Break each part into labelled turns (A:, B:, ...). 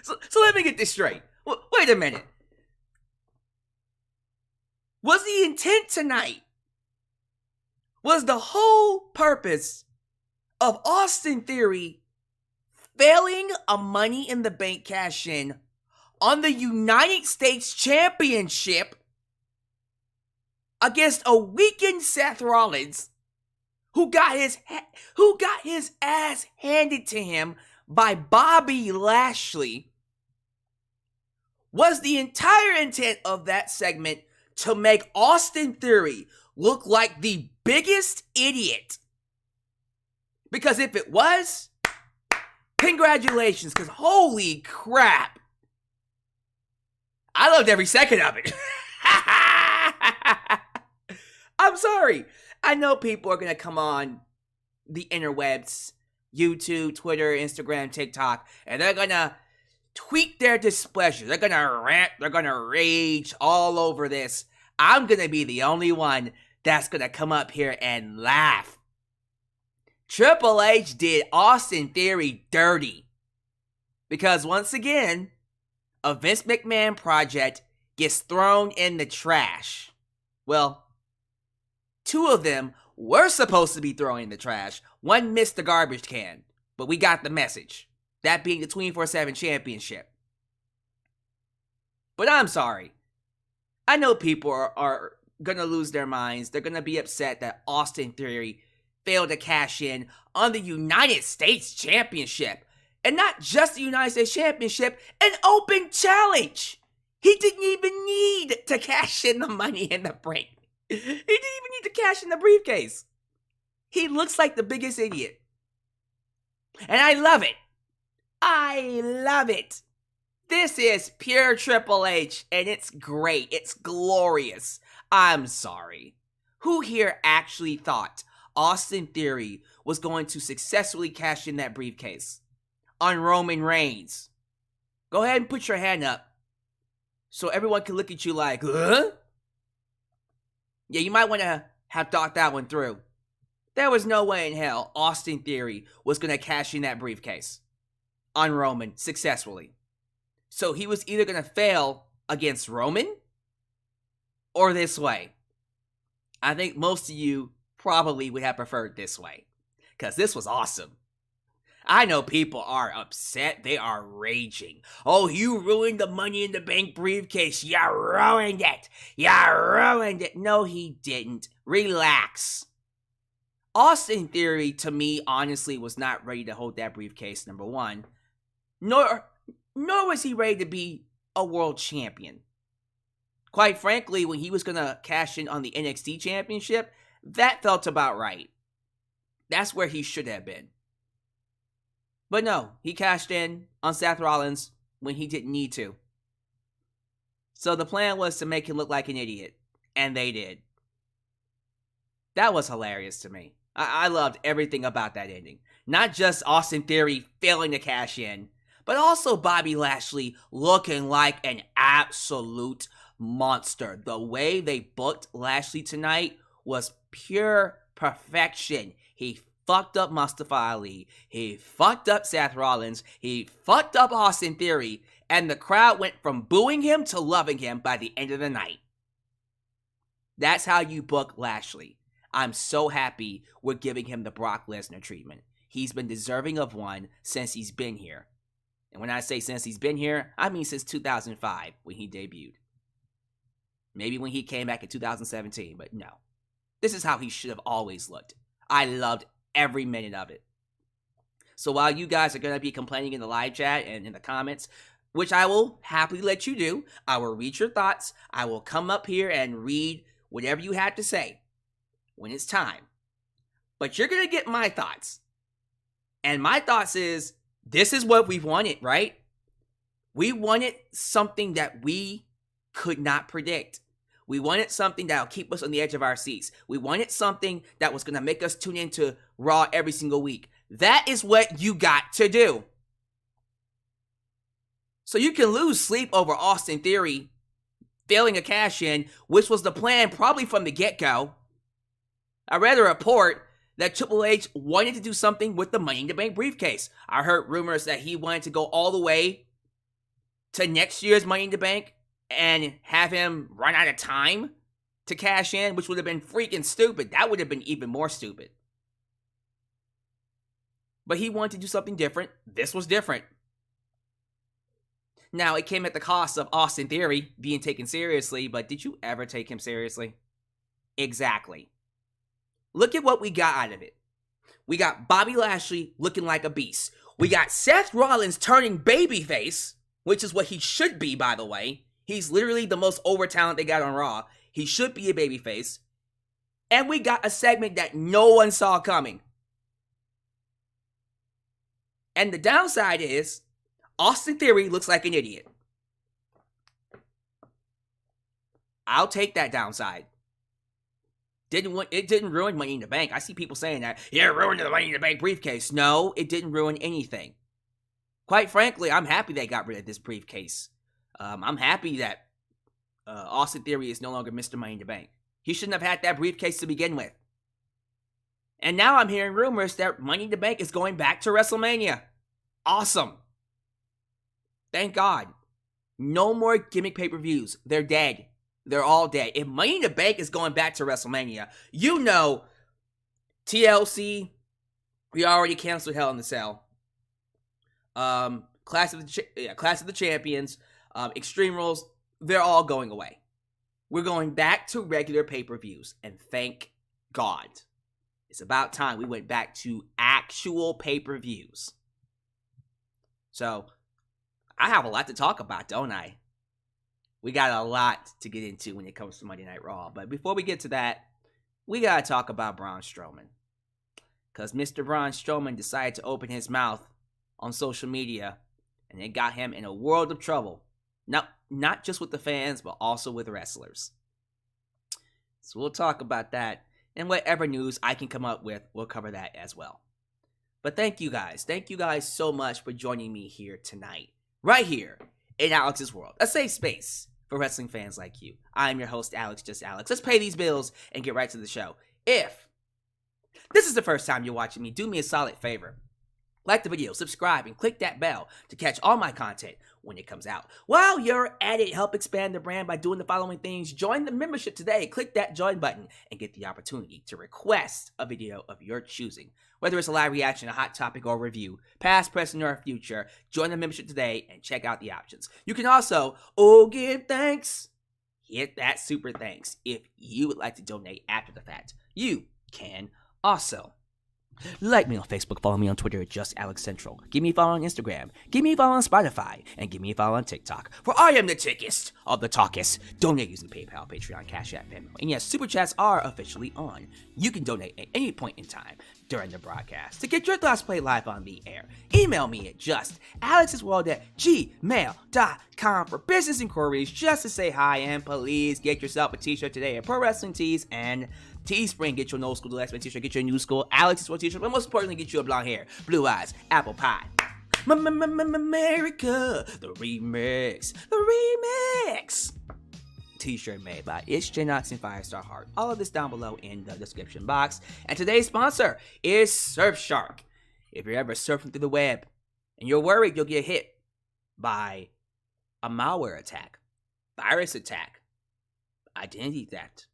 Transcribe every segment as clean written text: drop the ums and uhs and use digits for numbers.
A: So let me get this straight. Wait a minute. Was the intent tonight, was the whole purpose of Austin Theory failing a Money in the Bank cash-in on the United States Championship against a weakened Seth Rollins, who got his ass handed to him by Bobby Lashley? Was the entire intent of that segment to make Austin Theory look like the biggest idiot? Because if it was, congratulations, because holy crap, I loved every second of it. I'm sorry. I know people are going to come on the interwebs, YouTube, Twitter, Instagram, TikTok, and they're going to tweet their displeasure. They're going to rant. They're going to rage all over this. I'm going to be the only one that's going to come up here and laugh. Triple H did Austin Theory dirty. Because once again, a Vince McMahon project gets thrown in the trash. Well, two of them were supposed to be thrown in the trash. One missed the garbage can, but we got the message. That being the 24/7 championship. But I'm sorry. I know people are going to lose their minds. They're going to be upset that Austin Theory failed to cash in on the United States Championship. And not just the United States Championship, an open challenge. He didn't even need to cash in the Money in the Bank. He didn't even need to cash in the briefcase. He looks like the biggest idiot. And I love it. I love it. This is pure Triple H, and it's great. It's glorious. I'm sorry. Who here actually thought Austin Theory was going to successfully cash in that briefcase on Roman Reigns? Go ahead and put your hand up so everyone can look at you like, huh? Yeah, you might want to have thought that one through. There was no way in hell Austin Theory was going to cash in that briefcase on Roman successfully. So he was either going to fail against Roman or this way. I think most of you probably would have preferred this way, because this was awesome. I know people are upset. They are raging. Oh, you ruined the Money in the Bank briefcase. You ruined it. You ruined it. No, he didn't. Relax. Austin Theory, to me, honestly, was not ready to hold that briefcase, number one. Nor was he ready to be a world champion. Quite frankly, when he was going to cash in on the NXT championship, that felt about right. That's where he should have been. But no, he cashed in on Seth Rollins when he didn't need to. So the plan was to make him look like an idiot. And they did. That was hilarious to me. I loved everything about that ending. Not just Austin Theory failing to cash in, but also Bobby Lashley looking like an absolute monster. The way they booked Lashley tonight was pure perfection. He fucked up Mustafa Ali. He fucked up Seth Rollins. He fucked up Austin Theory. And the crowd went from booing him to loving him by the end of the night. That's how you book Lashley. I'm so happy we're giving him the Brock Lesnar treatment. He's been deserving of one since he's been here. And when I say since he's been here, I mean since 2005 when he debuted. Maybe when he came back in 2017, but no. This is how he should have always looked. I loved every minute of it. So while you guys are going to be complaining in the live chat and in the comments, which I will happily let you do, I will read your thoughts. I will come up here and read whatever you have to say when it's time. But you're going to get my thoughts. And my thoughts is, this is what we wanted, right? We wanted something that we could not predict. We wanted something that will keep us on the edge of our seats. We wanted something that was going to make us tune into Raw every single week. That is what you got to do. So you can lose sleep over Austin Theory failing a cash-in, which was the plan probably from the get-go. I read a report that Triple H wanted to do something with the Money in the Bank briefcase. I heard rumors that he wanted to go all the way to next year's Money in the Bank and have him run out of time to cash in, which would have been freaking stupid. That would have been even more stupid. But he wanted to do something different. This was different. Now, it came at the cost of Austin Theory being taken seriously, but did you ever take him seriously? Exactly. Look at what we got out of it. We got Bobby Lashley looking like a beast. We got Seth Rollins turning babyface, which is what he should be, by the way. He's literally the most over talent they got on Raw. He should be a babyface. And we got a segment that no one saw coming. And the downside is, Austin Theory looks like an idiot. I'll take that downside. It didn't ruin Money in the Bank. I see people saying that, yeah, it ruined the Money in the Bank briefcase. No, it didn't ruin anything. Quite frankly, I'm happy they got rid of this briefcase. I'm happy that Austin Theory is no longer Mr. Money in the Bank. He shouldn't have had that briefcase to begin with. And now I'm hearing rumors that Money in the Bank is going back to WrestleMania. Awesome. Thank God. No more gimmick pay-per-views. They're dead. They're all dead. If Money in the Bank is going back to WrestleMania, you know TLC, we already canceled Hell in the Cell. Clash of the Champions, Extreme Rules, they're all going away. We're going back to regular pay-per-views, and thank God. It's about time we went back to actual pay-per-views. So, I have a lot to talk about, don't I? We got a lot to get into when it comes to Monday Night Raw. But before we get to that, we got to talk about Braun Strowman. Because Mr. Braun Strowman decided to open his mouth on social media, and it got him in a world of trouble. Not just with the fans, but also with wrestlers. So we'll talk about that. And whatever news I can come up with, we'll cover that as well. But thank you guys. Thank you guys so much for joining me here tonight. Right here in Alyx's World. A safe space for wrestling fans like you. I'm your host, Alyx, just Alyx. Let's pay these bills and get right to the show. If this is the first time you're watching me, do me a solid favor. Like the video, subscribe, and click that bell to catch all my content when it comes out. While you're at it, help expand the brand by doing the following things. Join the membership today. Click that join button and get the opportunity to request a video of your choosing. Whether it's a live reaction, a hot topic, or review, past, present, or future, join the membership today and check out the options. You can also, give thanks. Hit that super thanks. If you would like to donate after the fact, you can also. Like me on Facebook, follow me on Twitter at Just Alyx Central. Give me a follow on Instagram, give me a follow on Spotify, and give me a follow on TikTok. For I am the tickest of the talkest. Donate using PayPal, Patreon, Cash App, Venmo. And yes, Super Chats are officially on. You can donate at any point in time during the broadcast to get your thoughts played live on the air. Email me at justalyxsworld@gmail.com for business inquiries, just to say hi, and please get yourself a t-shirt today at Pro Wrestling Tees and Teespring. Get your old school The Last Man t-shirt, get your new school Alyx's World t-shirt, but most importantly, get you a blonde hair, blue eyes, apple pie. America, the remix t-shirt made by It's Genox and Firestar Heart. All of this down below in the description box. And today's sponsor is Surfshark. If you're ever surfing through the web and you're worried you'll get hit by a malware attack, virus attack, identity theft,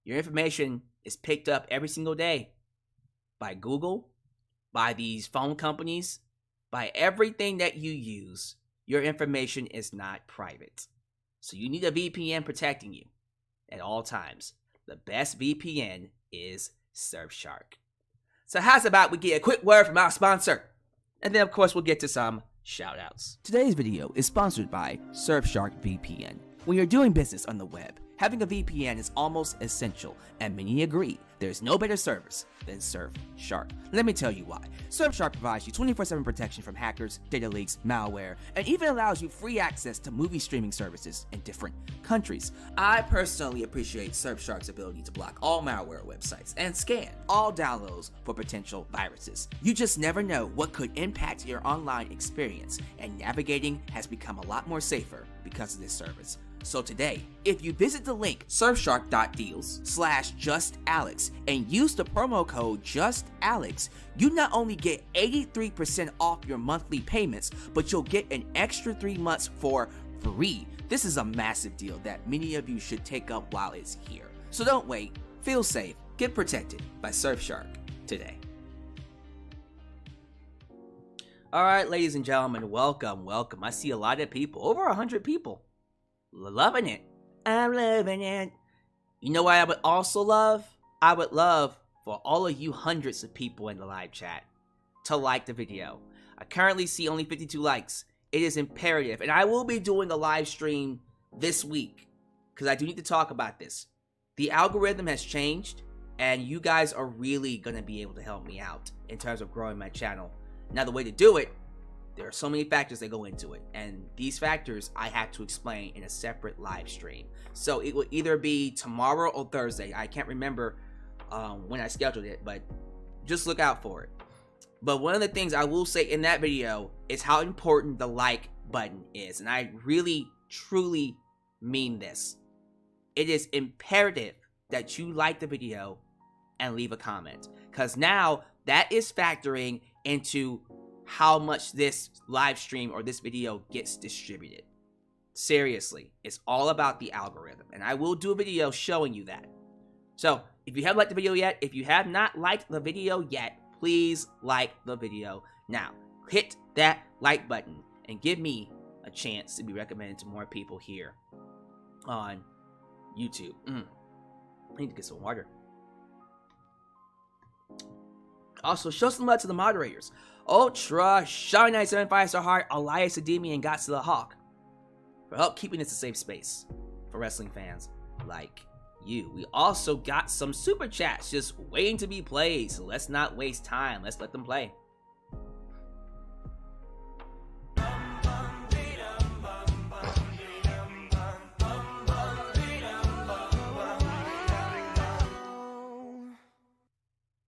A: your information is picked up every single day by Google, by these phone companies, by everything that you use. Your information is not private. So you need a VPN protecting you at all times. The best VPN is Surfshark. So how's about we get a quick word from our sponsor? And then of course we'll get to some shoutouts. Today's video is sponsored by Surfshark VPN. When you're doing business on the web, having a VPN is almost essential, and many agree there's no better service than Surfshark. Let me tell you why. Surfshark provides you 24/7 protection from hackers, data leaks, malware, and even allows you free access to movie streaming services in different countries. I personally appreciate Surfshark's ability to block all malware websites and scan all downloads for potential viruses. You just never know what could impact your online experience, and navigating has become a lot more safer because of this service. So today, if you visit the link surfshark.deals/justalex and use the promo code JustAlex, you not only get 83% off your monthly payments, but you'll get an extra 3 months for free. This is a massive deal that many of you should take up while it's here. So don't wait, feel safe, get protected by Surfshark today. Alright, ladies and gentlemen, welcome. I see a lot of people, over 100 people. Loving it. I'm loving it. You know what I would also love? I would love for all of you hundreds of people in the live chat to like the video. I currently see only 52 likes. It is imperative, and I will be doing a live stream this week because I do need to talk about this. The algorithm has changed, and you guys are really going to be able to help me out in terms of growing my channel. Now, the way to do it, there are so many factors that go into it, and these factors I have to explain in a separate live stream. So it will either be tomorrow or Thursday. I can't remember when I scheduled it, but just look out for it. But one of the things I will say in that video is how important the like button is, and I really, truly mean this. It is imperative that you like the video and leave a comment, because now that is factoring into how much this live stream or this video gets distributed. Seriously, it's all about the algorithm, and I will do a video showing you that. So if you haven't liked the video yet, if you have not liked the video yet, please like the video now. Hit that like button and give me a chance to be recommended to more people here on YouTube. I need to get some water. Also, show some love to the moderators. Ultra, Shine 97 5-star heart, Elias Ademi, and Gots to the Hawk for help keeping this a safe space for wrestling fans like you. We also got some super chats just waiting to be played, so let's not waste time. Let's let them play.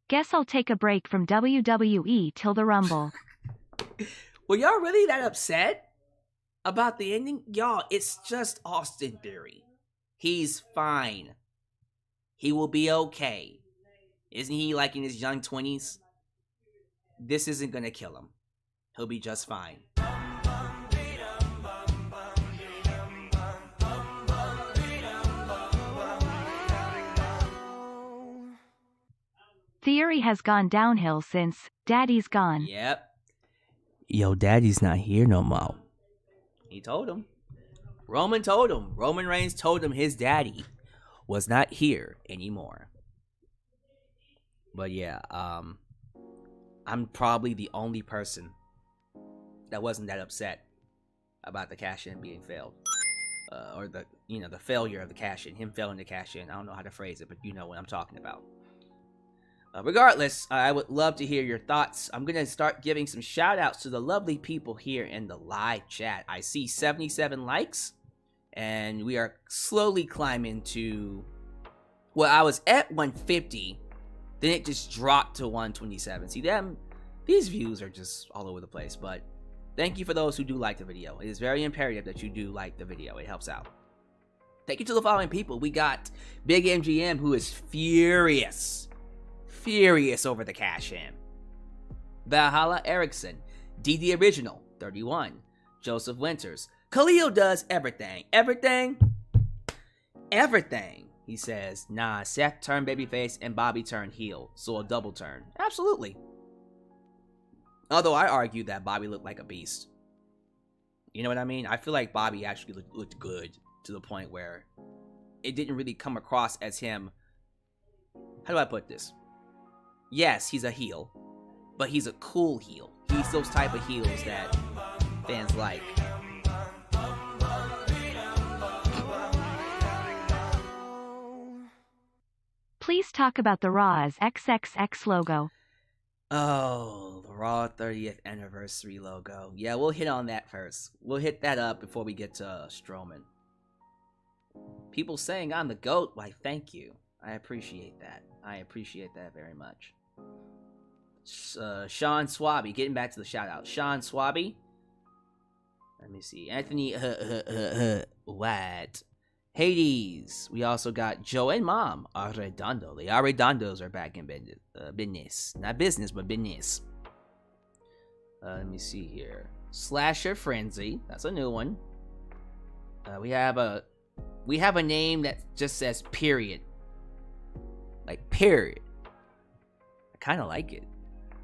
B: Guess I'll take a break from WWE till the Rumble.
A: Were y'all really that upset about the ending? Y'all, it's just Austin Theory. He's fine. He will be okay. Isn't he like in his young 20s? This isn't gonna kill him. He'll be just fine.
B: Theory has gone downhill since Daddy's gone.
A: Yep. Yo, Daddy's not here no more. He told him. Roman told him. Roman Reigns told him his daddy was not here anymore. But yeah, I'm probably the only person that wasn't that upset about the cash-in being failed. Or the failure of the cash-in. Him failing to cash in. I don't know how to phrase it, but you know what I'm talking about. Regardless, I would love to hear your thoughts. I'm going to start giving some shout outs to the lovely people here in the live chat. I see 77 likes, and we are slowly climbing to, well, I was at 150, then it just dropped to 127. See, these views are just all over the place, but thank you for those who do like the video. It is very imperative that you do like the video. It helps out. Thank you to the following people. We got Big MGM, who is furious over the cash-in. Valhalla Erickson, DD Original, 31, Joseph Winters, Khalil does everything. He says, nah, Seth turned babyface and Bobby turned heel, so a double turn. Absolutely. Although I argue that Bobby looked like a beast. You know what I mean? I feel like Bobby actually looked good to the point where it didn't really come across as him. How do I put this? Yes, he's a heel, but he's a cool heel. He's those type of heels that fans like.
B: Please talk about the RAW Is XXX logo.
A: Oh, the Raw 30th anniversary logo. Yeah, we'll hit on that first. We'll hit that up before we get to Strowman. People saying I'm the GOAT, why thank you. I appreciate that. I appreciate that very much. Sean Swabby, getting back to the shout out. Sean Swabby. Let me see. Anthony White. Hades. We also got Joe and Mom Arredondo. The Arredondos are back in business. Not business, but business. Let me see here. Slasher Frenzy. That's a new one. We have a name that just says period. Like period. I kind of like it.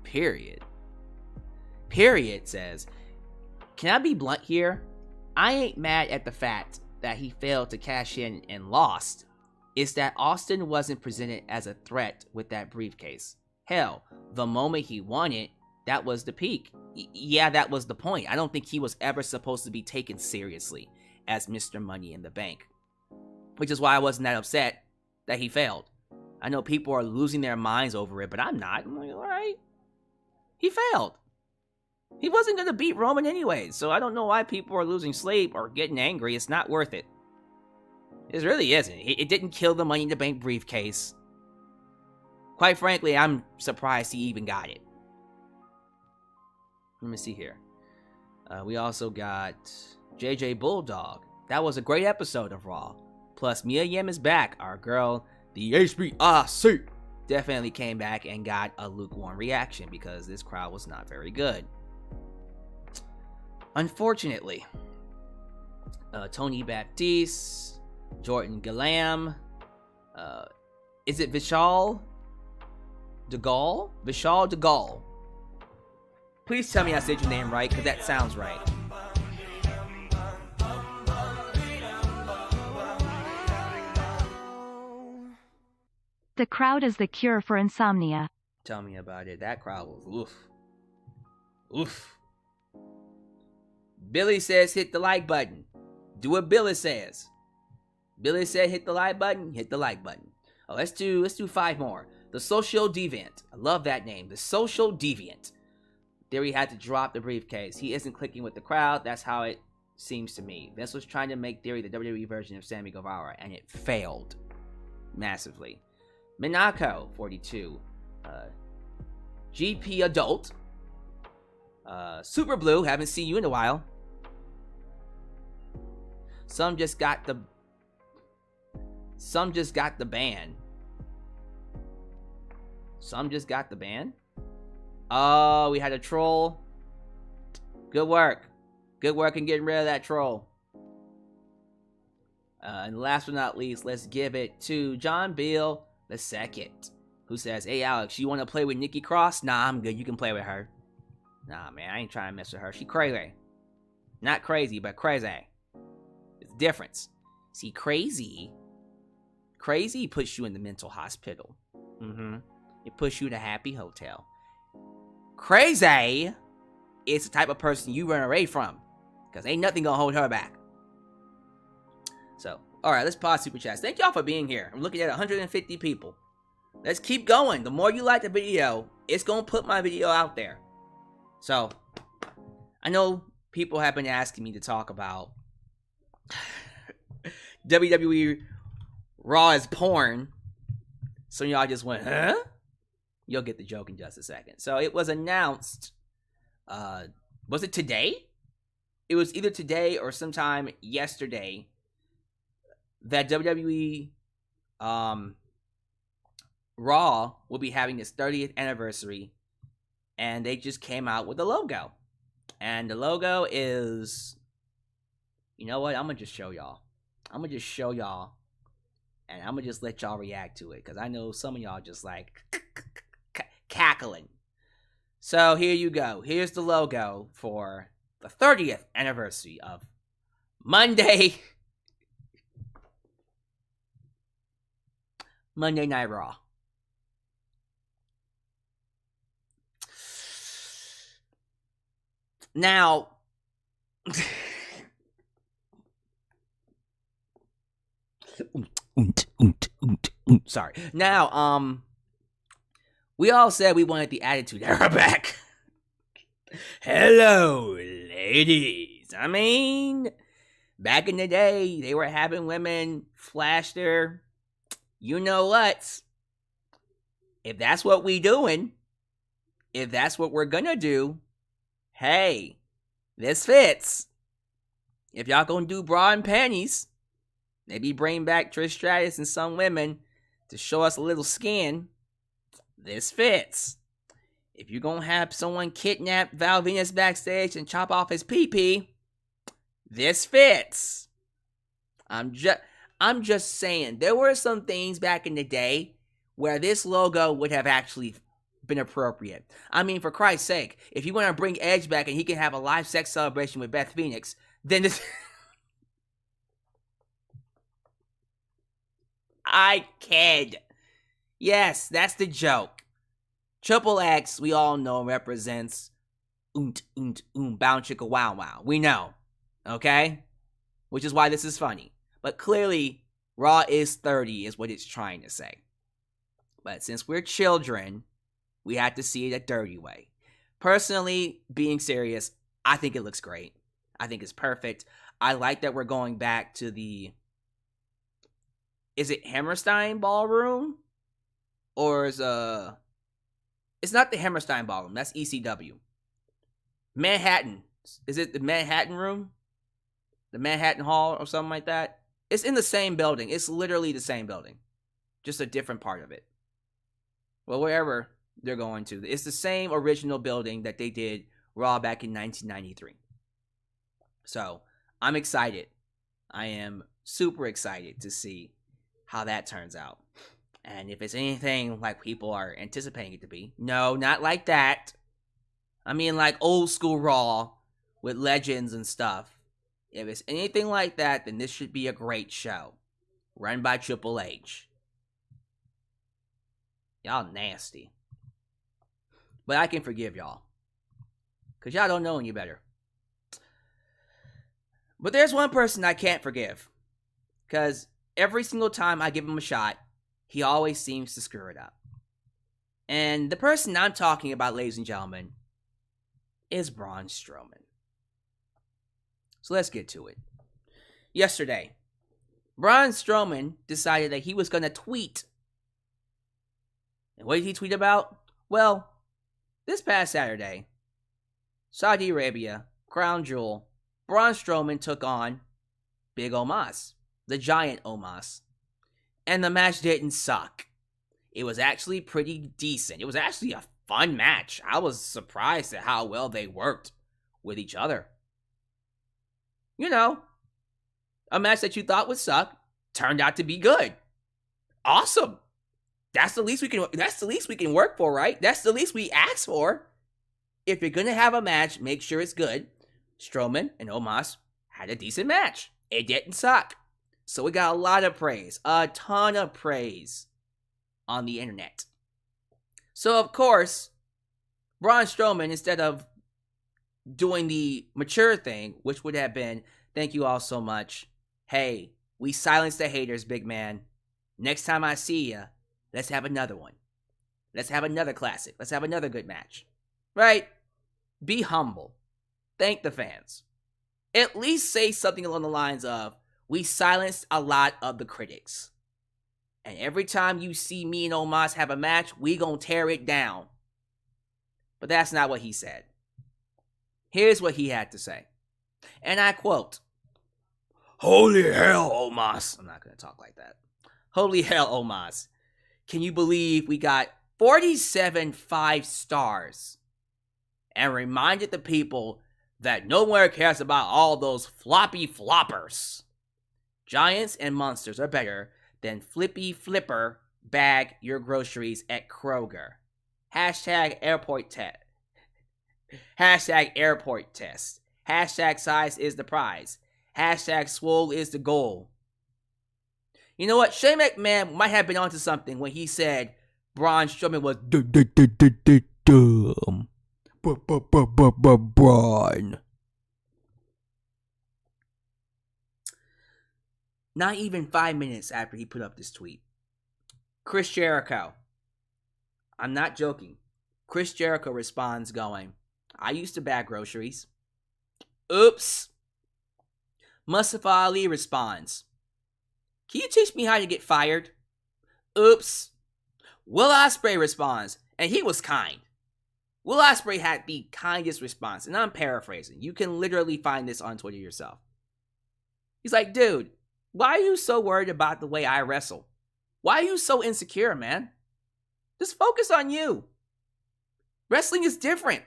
A: Period. Period says, can I be blunt here? I ain't mad at the fact that he failed to cash in and lost. It's that Austin wasn't presented as a threat with that briefcase. Hell, the moment he won it, that was the peak. Yeah, that was the point. I don't think he was ever supposed to be taken seriously as Mr. Money in the Bank. Which is why I wasn't that upset that he failed. I know people are losing their minds over it, but I'm not. I'm like, alright. He failed. He wasn't going to beat Roman anyway, so I don't know why people are losing sleep or getting angry. It's not worth it. It really isn't. It didn't kill the Money in the Bank briefcase. Quite frankly, I'm surprised he even got it. Let me see here. We also got JJ Bulldog. That was a great episode of Raw. Plus, Mia Yim is back. Our girl, the HBIC, definitely came back and got a lukewarm reaction because this crowd was not very good. Unfortunately, Tony Baptiste, Jordan Galam, is it Vishal DeGaulle? Vishal DeGaulle. Please tell me I said your name right, because that sounds right.
B: The crowd is the cure for insomnia.
A: Tell me about it. That crowd was oof. Oof. Billy says hit the like button. Do what Billy says. Billy said hit the like button, hit the like button. Oh, let's do 5 more. The Social Deviant. I love that name. The Social Deviant. Theory had to drop the briefcase. He isn't clicking with the crowd. That's how it seems to me. Vince was trying to make Theory the WWE version of Sammy Guevara, and it failed massively. Minako, 42. GP Adult. Super Blue, haven't seen you in a while. Some just got the ban. Some just got the ban? Oh, we had a troll. Good work. Good work in getting rid of that troll. And last but not least, let's give it to John Beal II, who says, hey, Alex, you want to play with Nikki Cross? Nah, I'm good. You can play with her. Nah, man, I ain't trying to mess with her. She crazy. Not crazy, but crazy. It's a difference. See, crazy puts you in the mental hospital. It puts you in a happy hotel. Crazy is the type of person you run away from, because ain't nothing gonna hold her back. So, alright, let's pause Super Chats. Thank y'all for being here. I'm looking at 150 people. Let's keep going. The more you like the video, it's gonna put my video out there. So, I know people have been asking me to talk about WWE RAW is porn. So y'all just went, huh? You'll get the joke in just a second. So it was announced, was it today? It was either today or sometime yesterday that WWE Raw will be having its 30th anniversary, and they just came out with a logo. And the logo is, you know what? I'm going to just show y'all. And I'm going to just let y'all react to it, because I know some of y'all just like cackling. So here you go. Here's the logo for the 30th anniversary of Monday Night Raw. Now, sorry. Now, we all said we wanted the Attitude Era back. Hello, ladies. I mean, back in the day, they were having women flash their you-know-whats. If that's what we doing, if that's what we're gonna do, hey, this fits. if y'all gonna do bra and panties, maybe bring back Trish Stratus and some women to show us a little skin. This fits. If you're gonna have someone kidnap Val Venus backstage and chop off his pee-pee, this fits. I'm just saying, there were some things back in the day where this logo would have actually been appropriate. I mean, for Christ's sake, if you want to bring Edge back and he can have a live sex celebration with Beth Phoenix, then this... I kid. Yes, that's the joke. Triple X, we all know, represents bound chicka wow wow. We know. Okay? Which is why this is funny. But clearly, Raw is 30 is what it's trying to say. But since we're children, we have to see it a dirty way. Personally, being serious, I think it looks great. I think it's perfect. I like that we're going back to the... Is it Hammerstein Ballroom? Or is It's not the Hammerstein Ballroom. That's ECW. Manhattan. Is it the Manhattan Room? The Manhattan Hall or something like that? It's in the same building. It's literally the same building. Just a different part of it. Well, wherever they're going to. It's the same original building that they did Raw back in 1993. So, I'm excited. I am super excited to see how that turns out. And if it's anything like people are anticipating it to be. No, not like that. I mean like old school Raw with legends and stuff. If it's anything like that, then this should be a great show. Run by Triple H. Y'all nasty. But I can forgive y'all. Because y'all don't know any better. But there's one person I can't forgive. Because every single time I give him a shot, he always seems to screw it up. And the person I'm talking about, ladies and gentlemen, is Braun Strowman. So let's get to it. Yesterday, Braun Strowman decided that he was going to tweet. And what did he tweet about? Well, this past Saturday, Saudi Arabia, Crown Jewel, Braun Strowman took on Big Omos, the giant Omos. And the match didn't suck. It was actually pretty decent. It was actually a fun match. I was surprised at how well they worked with each other. You know, a match that you thought would suck turned out to be good. Awesome. That's the least we can work for, right? That's the least we ask for. If you're gonna have a match, make sure it's good. Strowman and Omos had a decent match. It didn't suck. So we got a lot of praise, a ton of praise on the internet. So of course, Braun Strowman, instead of doing the mature thing, which would have been, thank you all so much. Hey, we silenced the haters, big man. Next time I see ya, let's have another one. Let's have another classic. Let's have another good match. Right? Be humble. Thank the fans. At least say something along the lines of, we silenced a lot of the critics. And every time you see me and Omos have a match, we gonna tear it down. But that's not what he said. Here's what he had to say. And I quote, "Holy hell, Omos." I'm not gonna talk like that. Holy hell, Omos. Can you believe we got 47 5 stars? And reminded the people that no one cares about all those floppy floppers. Giants and monsters are better than flippy flipper bag your groceries at Kroger. Hashtag airport test. Hashtag airport test. Hashtag size is the prize. Hashtag swole is the goal. You know what? Shane McMahon might have been onto something when he said Braun Strowman was dumb. Braun. Not even 5 minutes after he put up this tweet, Chris Jericho, I'm not joking, Chris Jericho responds going, I used to bag groceries. Oops. Mustafa Ali responds, can you teach me how to get fired? Oops. Will Ospreay responds, and he was kind. Will Ospreay had the kindest response, and I'm paraphrasing. You can literally find this on Twitter yourself. He's like, dude, why are you so worried about the way I wrestle? Why are you so insecure, man? Just focus on you. Wrestling is different.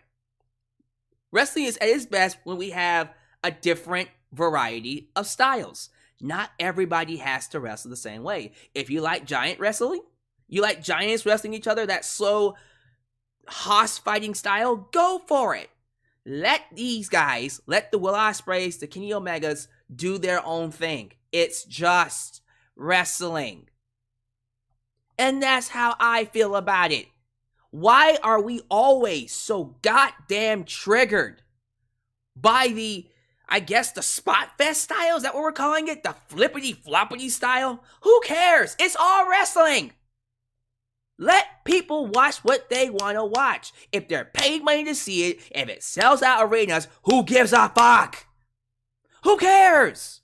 A: Wrestling is at its best when we have a different variety of styles. Not everybody has to wrestle the same way. If you like giant wrestling, you like giants wrestling each other, that slow hoss fighting style, go for it. Let these guys, let the Will Ospreays, the Kenny Omegas do their own thing. It's just wrestling. And that's how I feel about it. Why are we always so goddamn triggered by the, I guess, the spot fest style? Is that what we're calling it? The flippity floppity style? Who cares? It's all wrestling. Let people watch what they want to watch. If they're paid money to see it, if it sells out arenas, who gives a fuck? Who cares?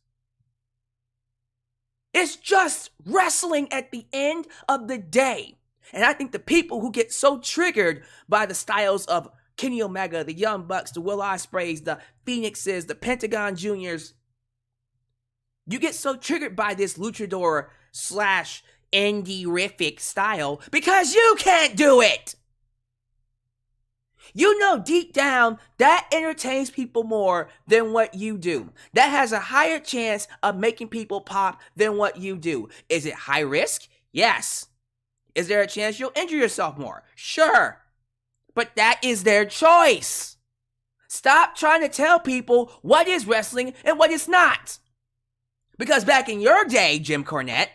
A: It's just wrestling at the end of the day. And I think the people who get so triggered by the styles of Kenny Omega, the Young Bucks, the Will Ospreays, the Phoenixes, the Pentagon Juniors, you get so triggered by this luchador slash indie-rific style because you can't do it. You know deep down that entertains people more than what you do. That has a higher chance of making people pop than what you do. Is it high risk? Yes. Is there a chance you'll injure yourself more? Sure. But that is their choice. Stop trying to tell people what is wrestling and what is not. Because back in your day, Jim Cornette,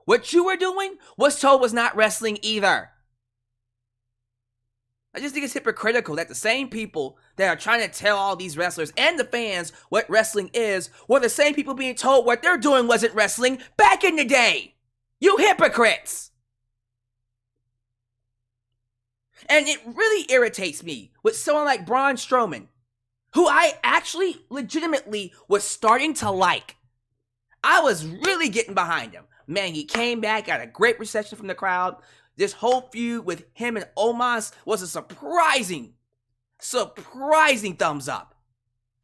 A: what you were doing was told was not wrestling either. I just think it's hypocritical that the same people that are trying to tell all these wrestlers and the fans what wrestling is were the same people being told what they're doing wasn't wrestling back in the day. You hypocrites! And it really irritates me with someone like Braun Strowman, who I actually legitimately was starting to like. I was really getting behind him. Man, he came back, got a great reception from the crowd. This whole feud with him and Omos was a surprising thumbs up.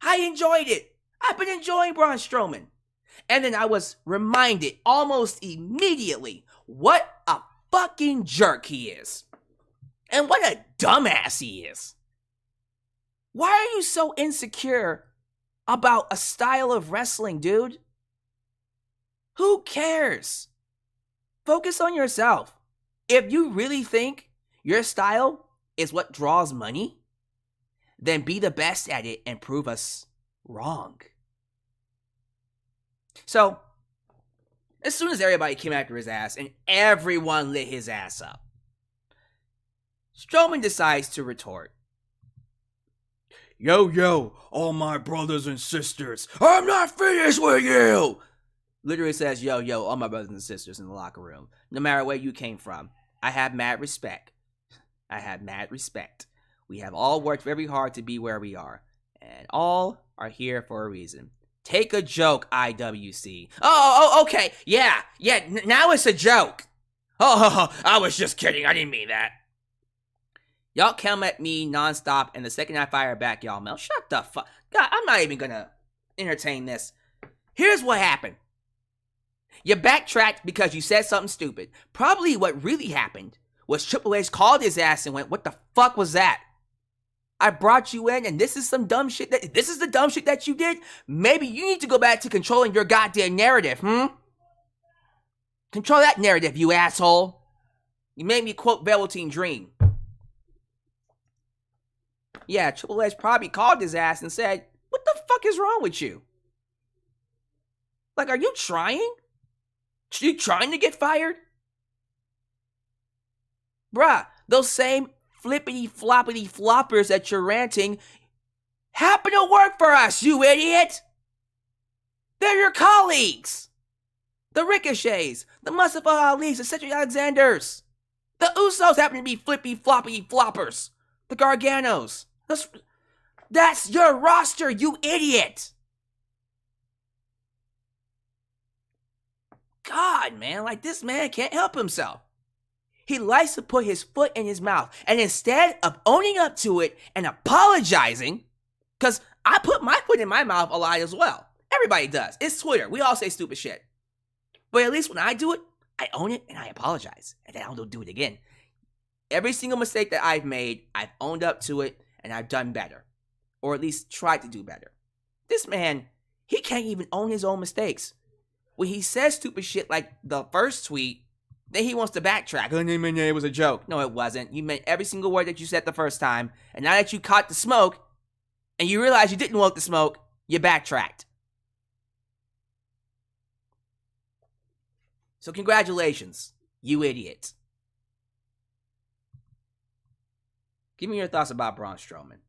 A: I enjoyed it. I've been enjoying Braun Strowman. And then I was reminded almost immediately what a fucking jerk he is. And what a dumbass he is. Why are you so insecure about a style of wrestling, dude? Who cares? Focus on yourself. If you really think your style is what draws money, then be the best at it and prove us wrong. So, as soon as everybody came after his ass and everyone lit his ass up, Strowman decides to retort. Yo, all my brothers and sisters, I'm not finished with you! Literally says, yo, all my brothers and sisters in the locker room. No matter where you came from, I have mad respect. We have all worked very hard to be where we are. And all are here for a reason. Take a joke, IWC. Oh, okay. Yeah, now it's a joke. Oh, I was just kidding. I didn't mean that. Y'all come at me nonstop, and the second I fire back, y'all melt. Shut the fuck. God, I'm not even gonna entertain this. Here's what happened. You backtracked because you said something stupid. Probably what really happened was Triple H called his ass and went, what the fuck was that? I brought you in, and this is some dumb shit this is the dumb shit that you did? Maybe you need to go back to controlling your goddamn narrative, Control that narrative, you asshole. You made me quote Velveteen Dream. Yeah, Triple H probably called his ass and said, what the fuck is wrong with you? Like, are you trying? Are you trying to get fired? Bruh, those same flippity floppity floppers that you're ranting happen to work for us, you idiot! They're your colleagues! The Ricochets, the Mustafa Ali's, the Cedric Alexanders. The Usos happen to be flippy floppy floppers. The Garganos. That's your roster, you idiot! God, man, like this man can't help himself. He likes to put his foot in his mouth, and instead of owning up to it and apologizing, because I put my foot in my mouth a lot as well. Everybody does. It's Twitter. We all say stupid shit. But at least when I do it, I own it and I apologize. And then I don't do it again. Every single mistake that I've made, I've owned up to it and I've done better. Or at least tried to do better. This man, he can't even own his own mistakes. When he says stupid shit like the first tweet, then he wants to backtrack. Oh, it was a joke. No, it wasn't. You meant every single word that you said the first time. And now that you caught the smoke, and you realize you didn't want the smoke, you backtracked. So congratulations, you idiot. Give me your thoughts about Braun Strowman.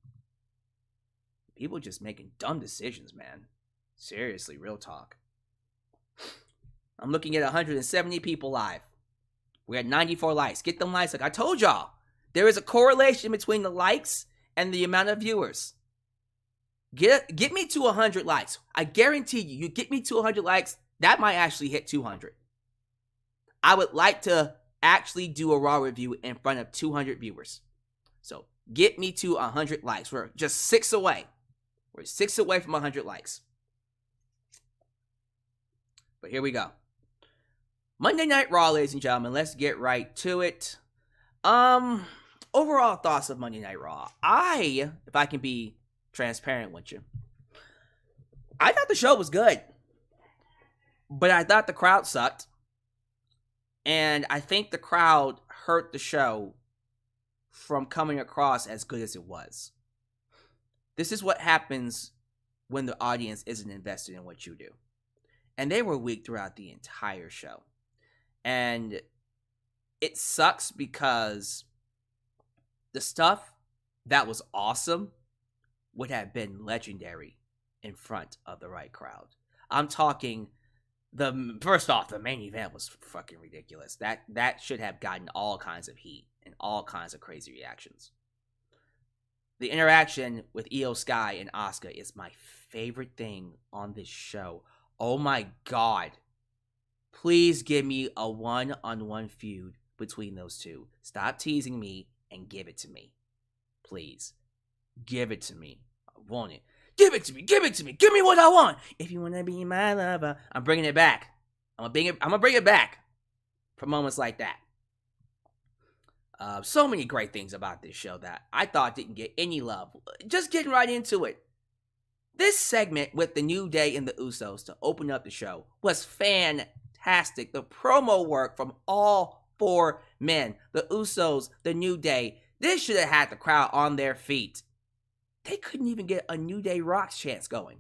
A: People just making dumb decisions, man. Seriously, real talk. I'm looking at 170 people live. We're at 94 likes. Get them likes. Like I told y'all, there is a correlation between the likes and the amount of viewers. Get me to 100 likes. I guarantee you get me to 100 likes, that might actually hit 200. I would like to actually do a Raw review in front of 200 viewers. So get me to 100 likes. We're just 6 away. We're 6 away from 100 likes. But here we go. Monday Night Raw, ladies and gentlemen. Let's get right to it. Overall thoughts of Monday Night Raw. If I can be transparent with you, I thought the show was good. But I thought the crowd sucked. And I think the crowd hurt the show from coming across as good as it was. This is what happens when the audience isn't invested in what you do. And they were weak throughout the entire show. And it sucks because the stuff that was awesome would have been legendary in front of the right crowd. I'm talking, first off, the main event was fucking ridiculous. That should have gotten all kinds of heat and all kinds of crazy reactions. The interaction with Io Sky and Asuka is my favorite thing on this show. Oh my god. Please give me a one-on-one feud between those two. Stop teasing me and give it to me. Please. Give it to me. I want it. Give it to me. Give it to me. Give me what I want. If you want to be my lover. I'm bringing it back. I'm going to bring it back for moments like that. So many great things about this show that I thought didn't get any love. Just getting right into it. This segment with the New Day and the Usos to open up the show was fantastic. The promo work from all 4 men, the Usos, the New Day, this should have had the crowd on their feet. They couldn't even get a New Day Rocks chance going.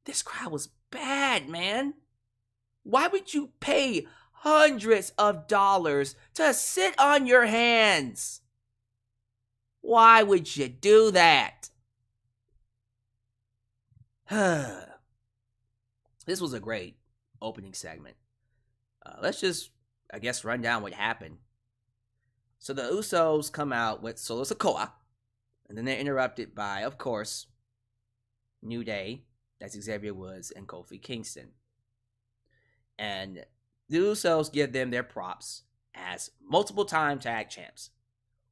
A: This crowd was bad, man. Why would you pay hundreds of dollars to sit on your hands? Why would you do that? This was a great opening segment. Let's just, I guess, run down what happened. So the Usos come out with Solo Sikoa, and then they're interrupted by, of course, New Day, that's Xavier Woods and Kofi Kingston. And the Usos give them their props as multiple-time tag champs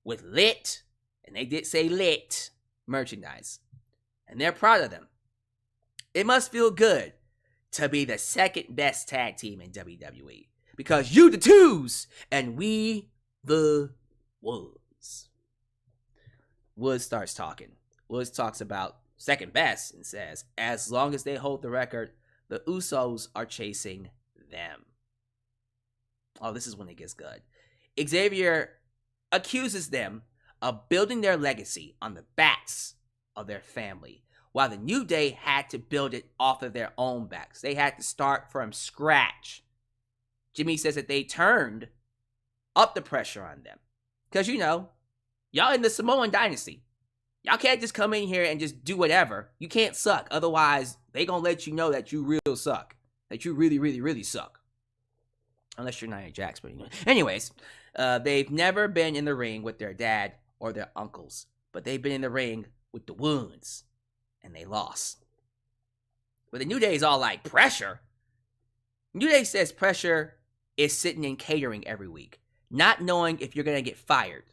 A: with lit, and they did say lit, merchandise. And they're proud of them. It must feel good to be the second best tag team in WWE. Because you the twos, and we the Woods. Woods starts talking. Woods talks about second best and says, as long as they hold the record, the Usos are chasing them. Oh, this is when it gets good. Xavier accuses them of building their legacy on the backs of their family, while the New Day had to build it off of their own backs. They had to start from scratch. Jimmy says that they turned up the pressure on them. Because, you know, y'all in the Samoan dynasty. Y'all can't just come in here and just do whatever. You can't suck. Otherwise, they gonna let you know that you real suck. That you really, really, really suck. Unless you're Nia Jax. But anyways, they've never been in the ring with their dad or their uncles. But they've been in the ring with the Wounds. And they lost. But the New Day is all like, pressure? New Day says pressure is sitting in catering every week, not knowing if you're going to get fired.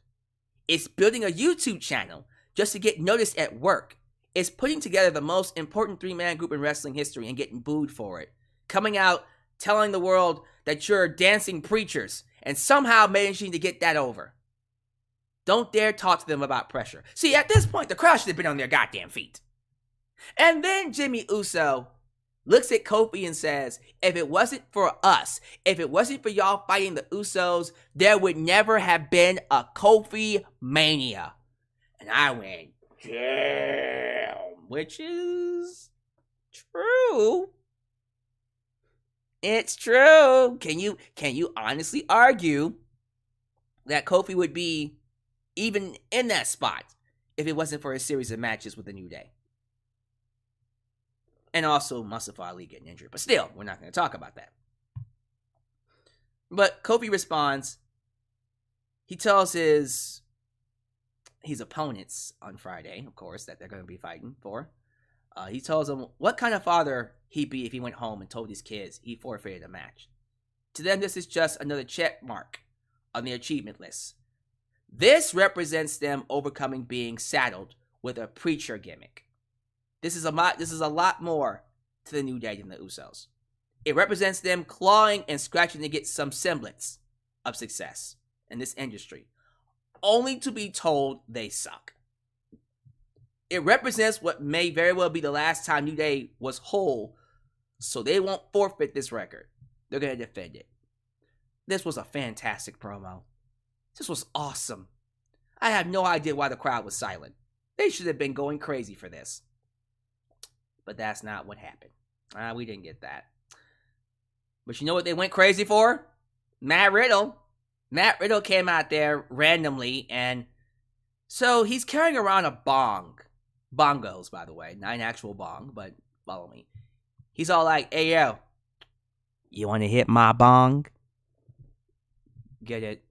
A: It's building a YouTube channel just to get noticed at work. is putting together the most important three-man group in wrestling history and getting booed for it. Coming out, telling the world that you're dancing preachers, and somehow managing to get that over. Don't dare talk to them about pressure. See, at this point, the crowd should have been on their goddamn feet. And then Jimmy Uso looks at Kofi and says, if it wasn't for us, if it wasn't for y'all fighting the Usos, there would never have been a Kofi Mania. And I went, damn, which is true. It's true. Can you honestly argue that Kofi would be even in that spot if it wasn't for a series of matches with the New Day? And also Mustafa Ali getting injured. But still, we're not going to talk about that. But Kofi responds. He tells his opponents on Friday, of course, that they're going to be fighting for. He tells them what kind of father he'd be if he went home and told his kids he forfeited a match. To them, this is just another check mark on the achievement list. This represents them overcoming being saddled with a preacher gimmick. This is a lot more to the New Day than the Usos. It represents them clawing and scratching to get some semblance of success in this industry, only to be told they suck. It represents what may very well be the last time New Day was whole, so they won't forfeit this record. They're going to defend it. This was a fantastic promo. This was awesome. I have no idea why the crowd was silent. They should have been going crazy for this. But that's not what happened. We didn't get that. But you know what they went crazy for? Matt Riddle. Matt Riddle came out there randomly, and so he's carrying around a bong. Bongos, by the way. Not an actual bong, but follow me. He's all like, hey, yo, you want to hit my bong? Get it?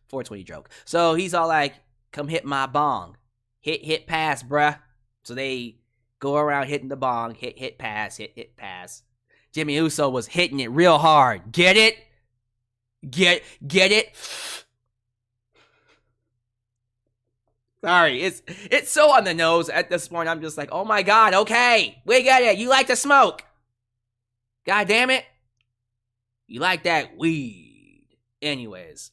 A: 420 joke. So he's all like, come hit my bong. Hit, pass, bruh. So they go around hitting the bong. Hit, pass, hit, pass. Jimmy Uso was hitting it real hard. Get it? Get it? Sorry, it's so on the nose at this point. I'm just like, oh my god, okay, we get it. You like to smoke. God damn it. You like that weed. Anyways.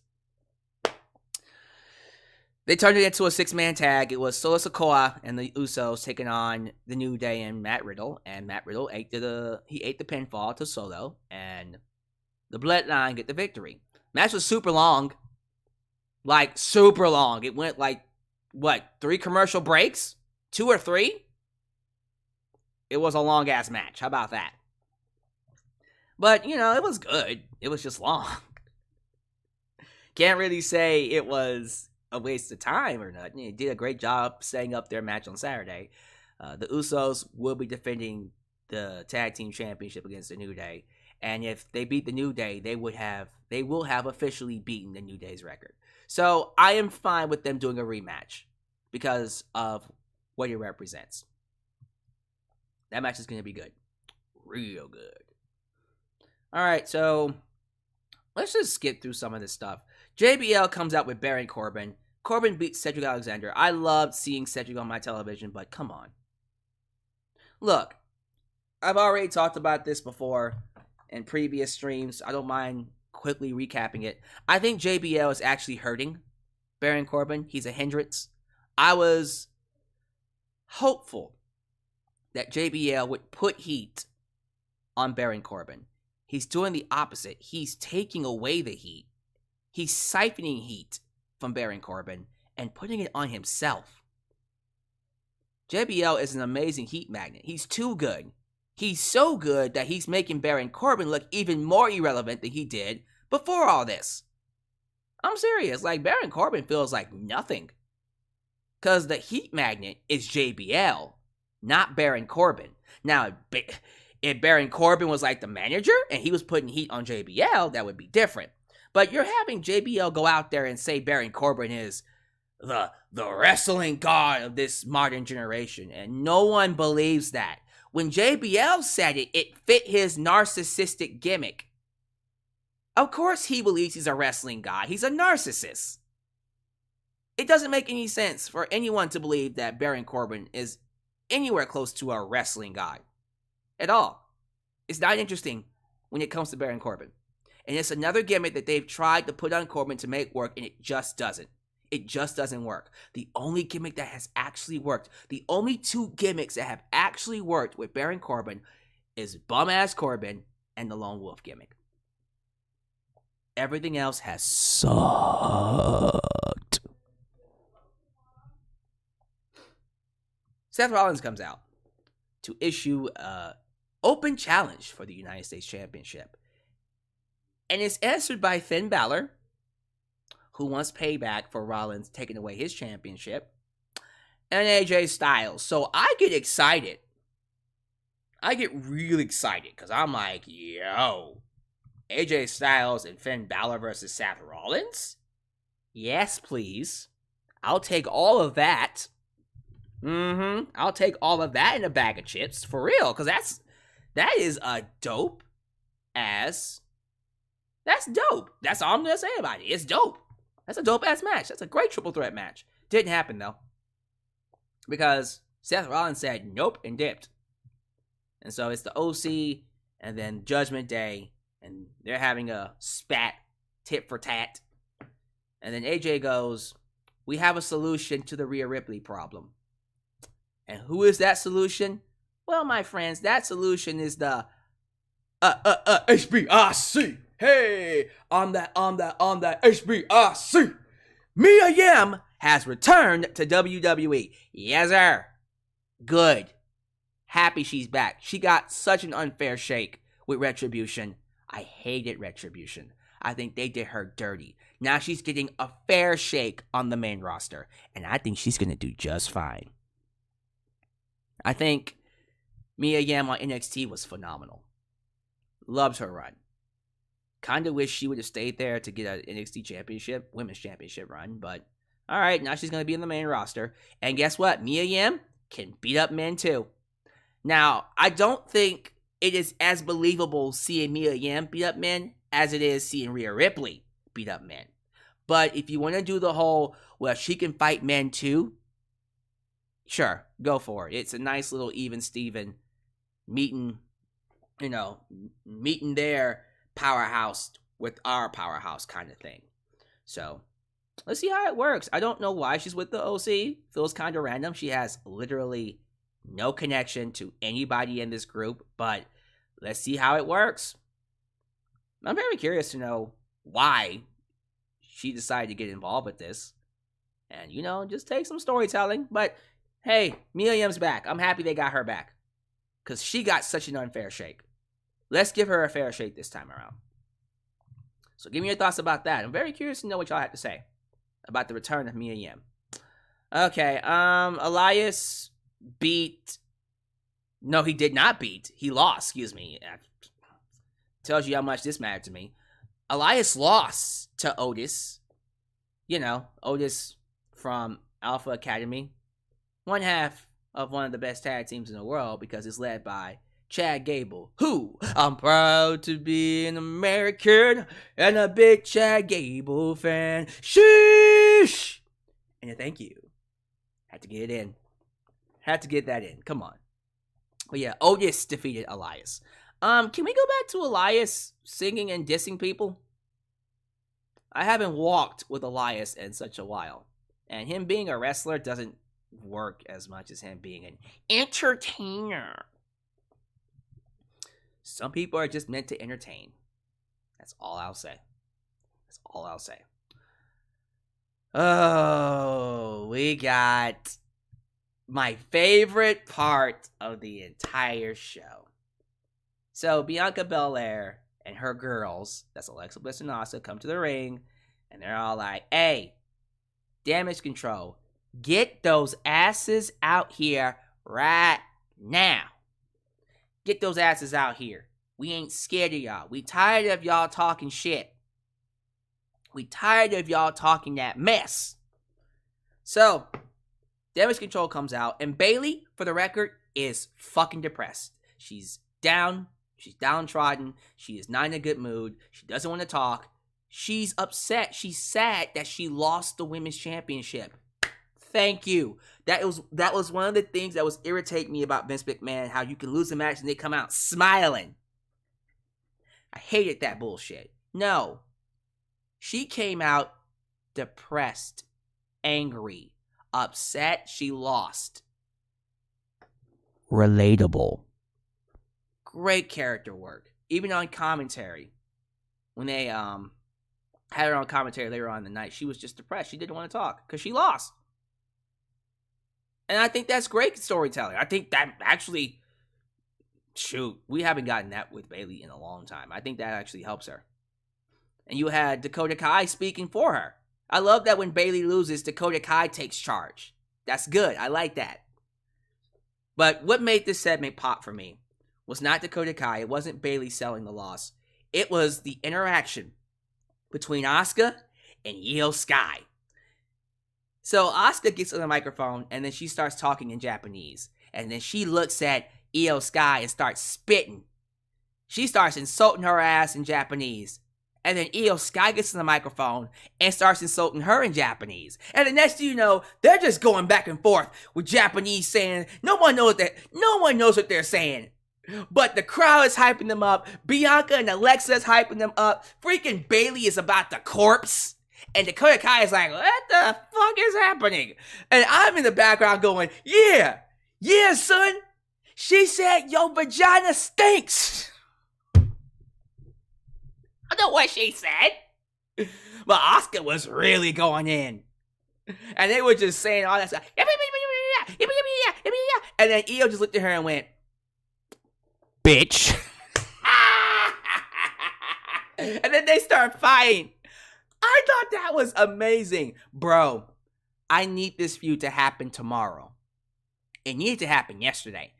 A: They turned it into a 6-man tag. It was Solo Sikoa and the Usos taking on the New Day and Matt Riddle. And Matt Riddle ate the pinfall to Solo. And the Bloodline get the victory. Match was super long. Like, super long. It went like, 3 commercial breaks? 2 or 3? It was a long-ass match. How about that? But, it was good. It was just long. Can't really say it was a waste of time or nothing. They did a great job setting up their match on Saturday. The Usos will be defending the Tag Team Championship against the New Day. And if they beat the New Day, they will have officially beaten the New Day's record. So I am fine with them doing a rematch because of what it represents. That match is going to be good. Real good. All right, so let's just skip through some of this stuff. JBL comes out with Baron Corbin. Corbin beats Cedric Alexander. I loved seeing Cedric on my television, but come on. Look, I've already talked about this before in previous streams. I don't mind quickly recapping it. I think JBL is actually hurting Baron Corbin. He's a hindrance. I was hopeful that JBL would put heat on Baron Corbin. He's doing the opposite. He's taking away the heat. He's siphoning heat from Baron Corbin and putting it on himself. JBL is an amazing heat magnet. He's too good. He's so good that he's making Baron Corbin look even more irrelevant than he did before all this. I'm serious. Like, Baron Corbin feels like nothing. Because the heat magnet is JBL, not Baron Corbin. Now, if Baron Corbin was like the manager and he was putting heat on JBL, that would be different. But you're having JBL go out there and say Baron Corbin is the wrestling god of this modern generation. And no one believes that. When JBL said it, it fit his narcissistic gimmick. Of course he believes he's a wrestling god. He's a narcissist. It doesn't make any sense for anyone to believe that Baron Corbin is anywhere close to a wrestling guy at all. It's not interesting when it comes to Baron Corbin. And it's another gimmick that they've tried to put on Corbin to make work, and it just doesn't. It just doesn't work. The only gimmick that has actually worked, the only two gimmicks that have actually worked with Baron Corbin is Bum-Ass Corbin and the Lone Wolf gimmick. Everything else has sucked. Seth Rollins comes out to issue an open challenge for the United States Championship. And it's answered by Finn Balor, who wants payback for Rollins taking away his championship, and AJ Styles. So I get excited. I get really excited because I'm like, yo, AJ Styles and Finn Balor versus Seth Rollins? Yes, please. I'll take all of that. I'll take all of that in a bag of chips, for real, because that is a dope ass. That's dope. That's all I'm gonna say about it. It's dope. That's a dope ass match. That's a great triple threat match. Didn't happen though, because Seth Rollins said nope and dipped. And so it's the OC and then Judgment Day, and they're having a spat, tit for tat. And then AJ goes, "We have a solution to the Rhea Ripley problem." And who is that solution? Well, my friends, that solution is the HBIC. Hey, on that HBIC. Mia Yim has returned to WWE. Yes, sir. Good. Happy she's back. She got such an unfair shake with Retribution. I hated Retribution. I think they did her dirty. Now she's getting a fair shake on the main roster, and I think she's going to do just fine. I think Mia Yim on NXT was phenomenal. Loved her run. Kind of wish she would have stayed there to get an NXT championship, women's championship run, but all right, now she's going to be in the main roster. And guess what? Mia Yim can beat up men too. Now, I don't think it is as believable seeing Mia Yim beat up men as it is seeing Rhea Ripley beat up men. But if you want to do the whole, well, she can fight men too, sure, go for it. It's a nice little even Steven meeting their powerhouse with our powerhouse kind of thing. So let's see how it works. I don't know why she's with the OC. Feels kind of random. She has literally no connection to anybody in this group, but let's see how it works. I'm very curious to know why she decided to get involved with this. And, just take some storytelling. But, hey, Mia Yim's back. I'm happy they got her back, because she got such an unfair shake. Let's give her a fair shake this time around. So give me your thoughts about that. I'm very curious to know what y'all have to say about the return of Mia Yim. Okay, Elias beat... No, he did not beat. He lost, excuse me. Tells you how much this mattered to me. Elias lost to Otis. Otis from Alpha Academy. One half of one of the best tag teams in the world, because it's led by Chad Gable, who I'm proud to be an American and a big Chad Gable fan. Sheesh! And a thank you. Had to get it in. Had to get that in. Come on. But yeah, Otis defeated Elias. Can we go back to Elias singing and dissing people? I haven't walked with Elias in such a while. And him being a wrestler doesn't work as much as him being an entertainer. Some people are just meant to entertain. That's all I'll say. That's all I'll say. Oh, we got my favorite part of the entire show. So Bianca Belair and her girls, that's Alexa Bliss and Asuka, come to the ring, and they're all like, hey, Damage Control, get those asses out here right now. Get those asses out here. We ain't scared of y'all. We tired of y'all talking shit. We tired of y'all talking that mess. So, Damage Control comes out, and Bayley, for the record, is fucking depressed. She's down. She's downtrodden. She is not in a good mood. She doesn't want to talk. She's upset. She's sad that she lost the women's championship. Thank you. That was one of the things that was irritating me about Vince McMahon, how you can lose a match and they come out smiling. I hated that bullshit. No. She came out depressed, angry, upset she lost. Relatable. Great character work. Even on commentary. When they had her on commentary later on in the night, she was just depressed. She didn't want to talk because she lost. And I think that's great storytelling. I think that actually, shoot, we haven't gotten that with Bayley in a long time. I think that actually helps her. And you had Dakota Kai speaking for her. I love that when Bayley loses, Dakota Kai takes charge. That's good. I like that. But what made this segment pop for me was not Dakota Kai. It wasn't Bayley selling the loss. It was the interaction between Asuka and Io Sky. So Asuka gets on the microphone and then she starts talking in Japanese. And then she looks at Io Sky and starts spitting. She starts insulting her ass in Japanese. And then Io Sky gets on the microphone and starts insulting her in Japanese. And the next thing you know, they're just going back and forth with Japanese saying, no one knows what they're saying. But the crowd is hyping them up. Bianca and Alexa is hyping them up. Freaking Bayley is about to corpse. And Dakota Kai is like, what the fuck is happening? And I'm in the background going, yeah, son. She said your vagina stinks. I know what she said. But Asuka was really going in. And they were just saying all that stuff. And then Io just looked at her and went, bitch. And then they start fighting. I thought that was amazing. Bro, I need this feud to happen tomorrow. It needed to happen yesterday.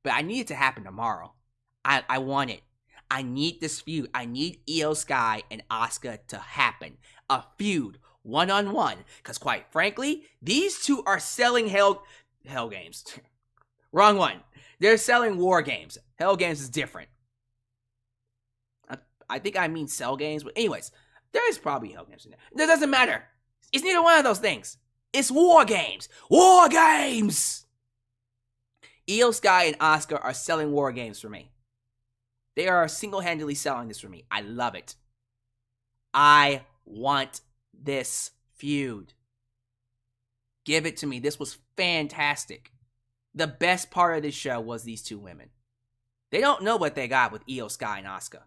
A: But I need it to happen tomorrow. I want it. I need this feud. I need Io Sky and Asuka to happen. A feud, one-on-one. Because quite frankly, these two are selling hell games. Wrong one. They're selling war games. Hell games is different. I think I mean cell games. But anyways, there is probably hell games in there. That doesn't matter. It's neither one of those things. It's war games. War games! Io Sky and Asuka are selling war games for me. They are single-handedly selling this for me. I love it. I want this feud. Give it to me. This was fantastic. The best part of this show was these two women. They don't know what they got with Io Sky and Asuka.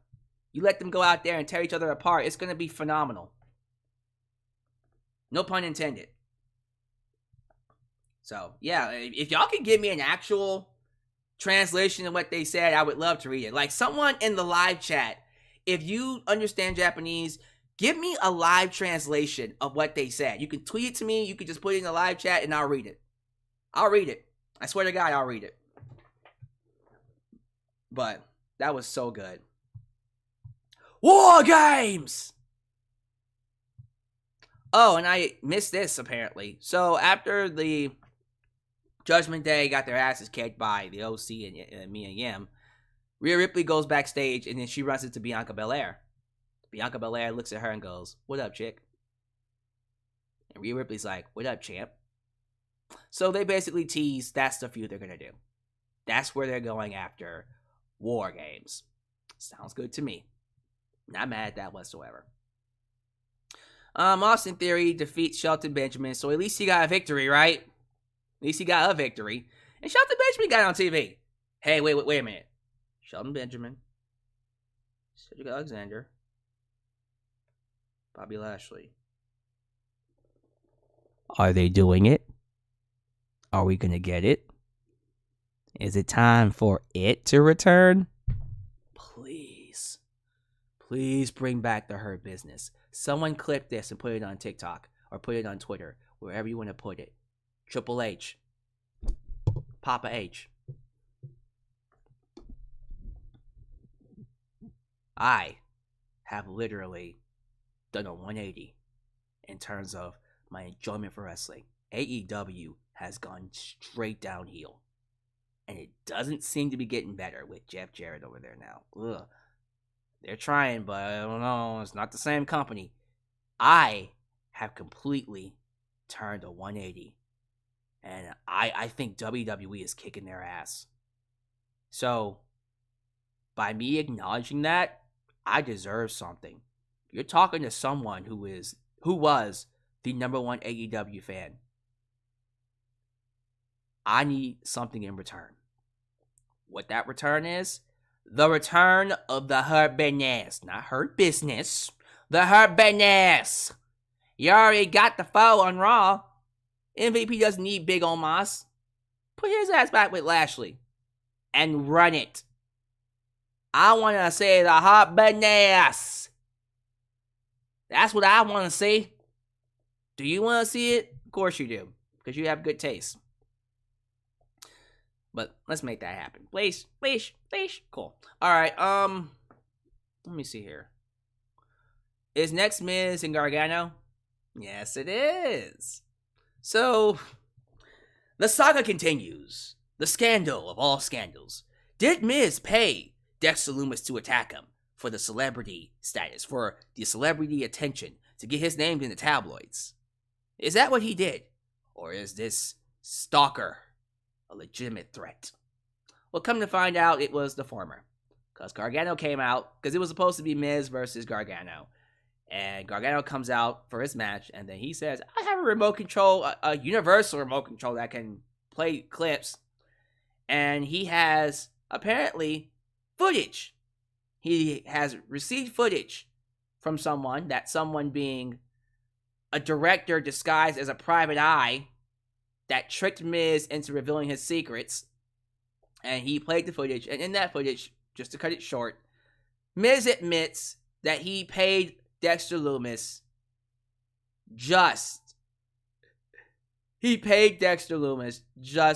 A: You let them go out there and tear each other apart, it's going to be phenomenal. No pun intended. So, yeah, if y'all can give me an actual translation of what they said, I would love to read it. Like, someone in the live chat, if you understand Japanese, give me a live translation of what they said. You can tweet it to me, you can just put it in the live chat, and I'll read it. I'll read it. I swear to God, I'll read it. But that was so good. War games! Oh, and I missed this, apparently. So, after the Judgment Day got their asses kicked by the OC and Mia Yim, Rhea Ripley goes backstage, and then she runs into Bianca Belair. Bianca Belair looks at her and goes, what up, chick? And Rhea Ripley's like, what up, champ? So they basically tease that's the feud they're going to do. That's where they're going after war games. Sounds good to me. Not mad at that whatsoever. Austin Theory defeats Shelton Benjamin, so at least he got a victory, right? At least he got a victory. And Shelton Benjamin got on TV. Hey, wait a minute. Shelton Benjamin, Cedric Alexander, Bobby Lashley. Are they doing it? Are we gonna get it? Is it time for it to return? Please bring back the Hurt Business. Someone clip this and put it on TikTok or put it on Twitter, wherever you want to put it. Triple H. Papa H. I have literally done a 180 in terms of my enjoyment for wrestling. AEW has gone straight downhill. And it doesn't seem to be getting better with Jeff Jarrett over there now. Ugh. They're trying, but I don't know. It's not the same company. I have completely turned a 180 And I think WWE is kicking their ass. So, by me acknowledging that, I deserve something. You're talking to someone who was the #1 AEW fan. I need something in return. What that return is? The return of the Hurt Business. Not Hurt Business. The Hurt Business. You already got the foe on Raw. MVP doesn't need Big Omos. Put his ass back with Lashley. And run it. I want to see the Hurt Business. That's what I want to see. Do you want to see it? Of course you do. Because you have good taste. But let's make that happen. Please. Cool. Alright, let me see here. Is next Miz and Gargano? Yes, it is. So, the saga continues. The scandal of all scandals. Did Miz pay Dexter Lumis to attack him for the celebrity status, for the celebrity attention, to get his name in the tabloids? Is that what he did? Or is this stalker a legitimate threat? Well, come to find out, it was the former. Because Gargano came out, because it was supposed to be Miz versus Gargano. And Gargano comes out for his match, and then he says, I have a remote control, a universal remote control that can play clips. And he has, apparently, footage. He has received footage from someone, that someone being a director disguised as a private eye, that tricked Miz into revealing his secrets. And he played the footage, and in that footage, just to cut it short, Miz admits that he paid Dexter Lumis just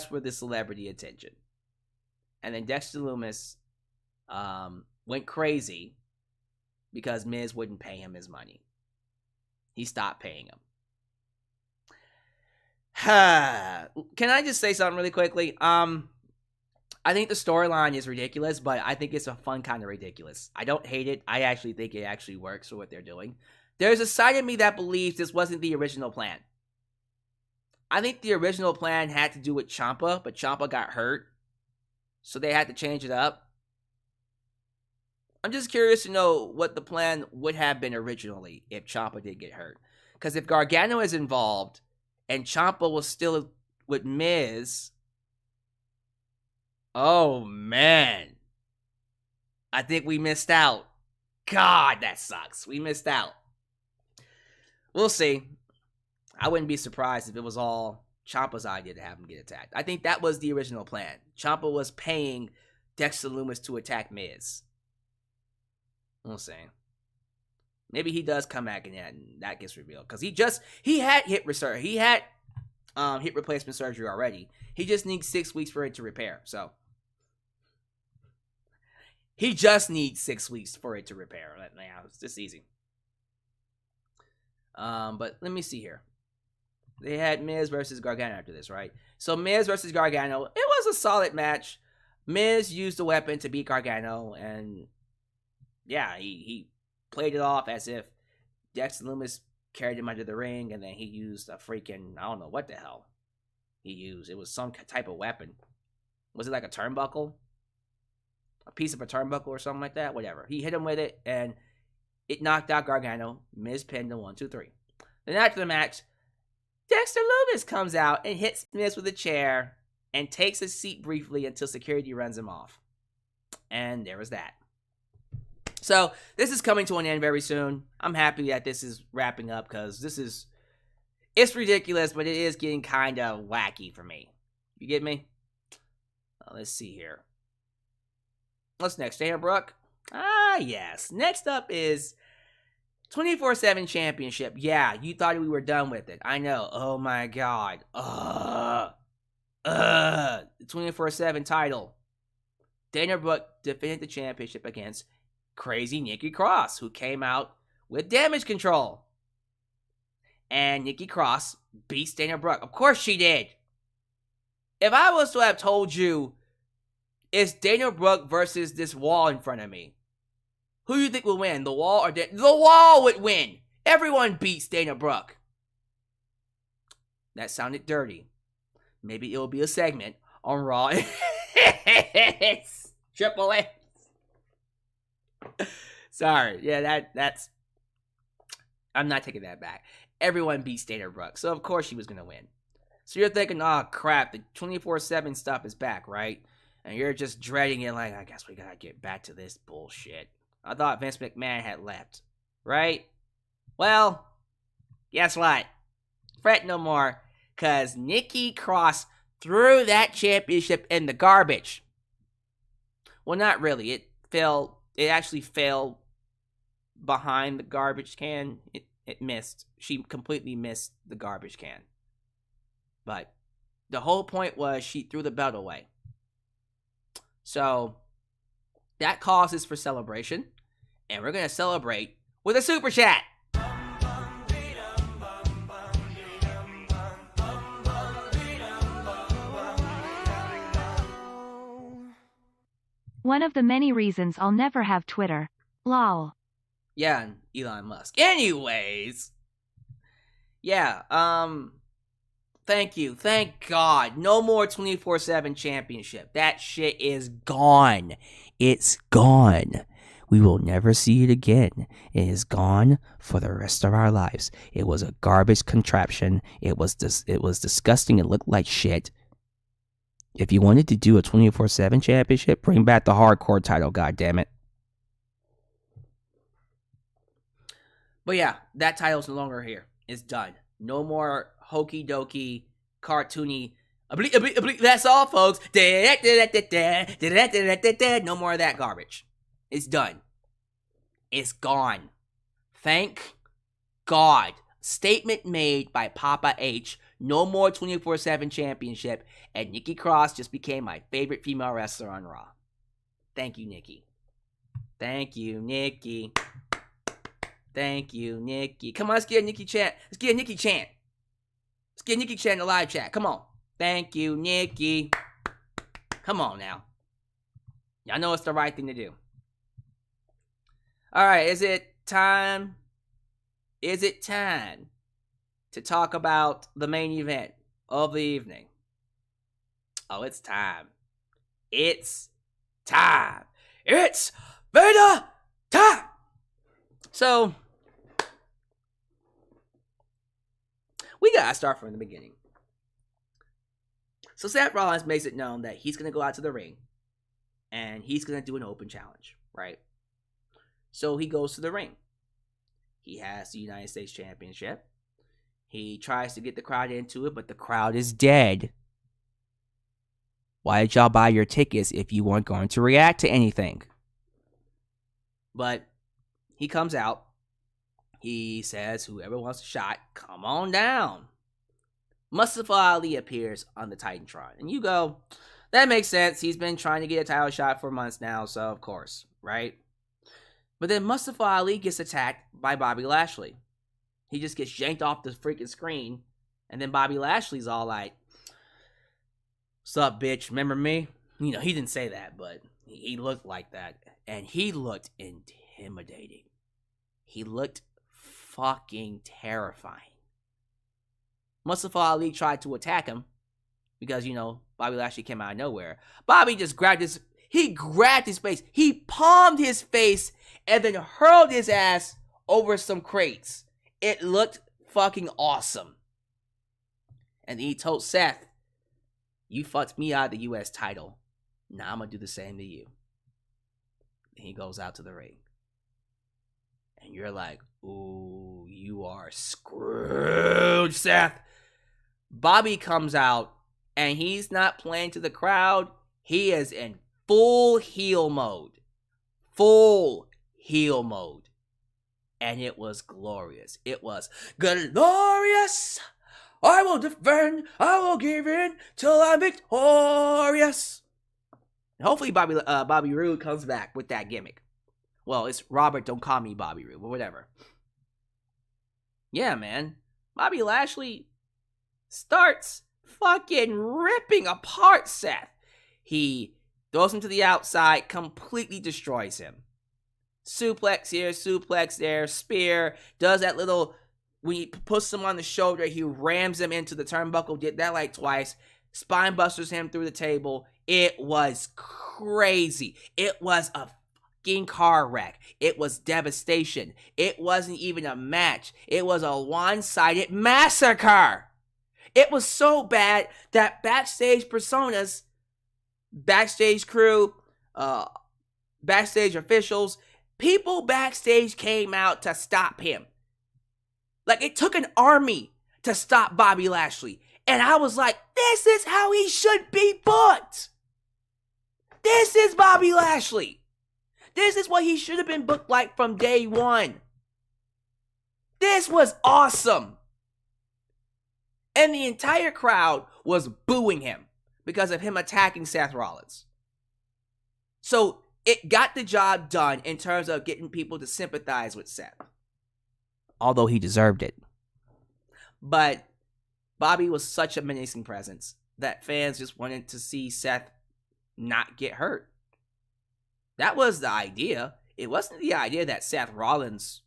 A: for the celebrity attention. And then Dexter Lumis went crazy because Miz wouldn't pay him his money. He stopped paying him. Can I just say something really quickly? I think the storyline is ridiculous, but I think it's a fun kind of ridiculous. I don't hate it. I actually think it actually works for what they're doing. There's a side of me that believes this wasn't the original plan. I think the original plan had to do with Ciampa, but Ciampa got hurt, so they had to change it up. I'm just curious to know what the plan would have been originally if Ciampa did get hurt. Because if Gargano is involved and Ciampa was still with Miz, oh man, I think we missed out. God, that sucks. We missed out. We'll see. I wouldn't be surprised if it was all Ciampa's idea to have him get attacked. I think that was the original plan. Ciampa was paying Dexter Lumis to attack Miz. We'll see. Maybe he does come back and that gets revealed. Because he had hip replacement surgery already. He just needs 6 weeks for it to repair. So, he just needs 6 weeks for it to repair. Yeah, it's just easy. But let me see here. They had Miz versus Gargano after this, right? So Miz versus Gargano, it was a solid match. Miz used the weapon to beat Gargano, and yeah, he played it off as if Dexter Lumis carried him under the ring, and then he used a freaking, I don't know what the hell he used. It was some type of weapon. Was it like a turnbuckle? A piece of a turnbuckle or something like that? Whatever. He hit him with it, and it knocked out Gargano. Miz pinned him 1, 2, 3. Then after the match, Dexter Lumis comes out and hits Miz with a chair and takes a seat briefly until security runs him off. And there was that. So, this is coming to an end very soon. I'm happy that this is wrapping up because it's ridiculous, but it is getting kind of wacky for me. You get me? Let's see here. What's next? Dana Brooke? Ah, yes. Next up is 24/7 Championship. Yeah, you thought we were done with it. I know. Oh my god. The 24/7 title. Dana Brooke defended the championship against Crazy Nikki Cross, who came out with Damage Control. And Nikki Cross beats Dana Brooke. Of course she did. If I was to have told you it's Dana Brooke versus this wall in front of me, who do you think will win? The wall or the wall would win. Everyone beats Dana Brooke. That sounded dirty. maybe it'll be a segment on Raw. Triple A. Sorry. Yeah, that's... I'm not taking that back. Everyone beat Dana Brooke, so of course she was going to win. So you're thinking, oh crap, the 24/7 stuff is back, right? And you're just dreading it like, I guess we gotta get back to this bullshit. I thought Vince McMahon had left, right? Well, guess what? Fret no more, because Nikki Cross threw that championship in the garbage. Well, not really. It actually fell behind the garbage can. It missed. She completely missed the garbage can. But the whole point was she threw the belt away. So that causes for celebration. And we're going to celebrate with a super chat.
B: One of the many reasons I'll never have Twitter. Lol.
A: Yeah, and Elon Musk. Anyways. Yeah, thank you. Thank God. No more 24/7 championship. That shit is gone. It's gone. We will never see it again. It is gone for the rest of our lives. It was a garbage contraption. It was disgusting. It looked like shit. If you wanted to do a 24/7 championship, bring back the hardcore title, goddammit. But yeah, that title's no longer here. It's done. No more hokey dokey, cartoony. That's all, folks. No more of that garbage. It's done. It's gone. Thank God. Statement made by Papa H. No more 24/7 championship. And Nikki Cross just became my favorite female wrestler on Raw. Thank you, Nikki. Thank you, Nikki. Thank you, Nikki. Come on, let's get a Nikki chant. Let's get a Nikki chant. Let's get a Nikki chant in the live chat. Come on. Thank you, Nikki. Come on now. Y'all know it's the right thing to do. Alright, is it time? Is it time to talk about the main event of the evening? Oh, it's time. It's time. It's beta time. So, we gotta start from the beginning. So Seth Rollins makes it known that he's gonna go out to the ring and he's gonna do an open challenge, right? So he goes to the ring. He has the United States Championship. He tries to get the crowd into it, but the crowd is dead. Why did y'all buy your tickets if you weren't going to react to anything? But he comes out. He says, whoever wants a shot, come on down. Mustafa Ali appears on the Titantron. And you go, that makes sense. He's been trying to get a title shot for months now, so of course, right? But then Mustafa Ali gets attacked by Bobby Lashley. He just gets yanked off the freaking screen. And then Bobby Lashley's all like, what's up, bitch? Remember me? You know, he didn't say that, but he looked like that. And he looked intimidating. He looked fucking terrifying. Mustafa Ali tried to attack him because, you know, Bobby Lashley came out of nowhere. Bobby just grabbed his face. He palmed his face and then hurled his ass over some crates. It looked fucking awesome. And he told Seth, you fucked me out of the U.S. title. Now I'm going to do the same to you. And he goes out to the ring. And you're like, ooh, you are screwed, Seth. Bobby comes out, and he's not playing to the crowd. He is in full heel mode. Full heel mode. And it was glorious. It was glorious. I will defend. I will give in till I'm victorious. And hopefully Bobby Roode comes back with that gimmick. Well, it's Robert, don't call me Bobby Roode, but whatever. Yeah, man. Bobby Lashley starts fucking ripping apart Seth. He throws him to the outside, completely destroys him. Suplex here, suplex there, spear, does that little, when he puts him on the shoulder, he rams him into the turnbuckle, did that like twice. spine busters him through the table. It was crazy. It was a fucking car wreck. It was devastation. It wasn't even a match. It was a one-sided massacre. It was so bad that backstage personas, backstage crew, backstage officials, people backstage came out to stop him. Like, it took an army to stop Bobby Lashley. And I was like, this is how he should be booked. This is Bobby Lashley. This is what he should have been booked like from day one. This was awesome. And the entire crowd was booing him because of him attacking Seth Rollins. So it got the job done in terms of getting people to sympathize with Seth. Although he deserved it. But Bobby was such a menacing presence that fans just wanted to see Seth not get hurt. That was the idea. It wasn't the idea that Seth Rollins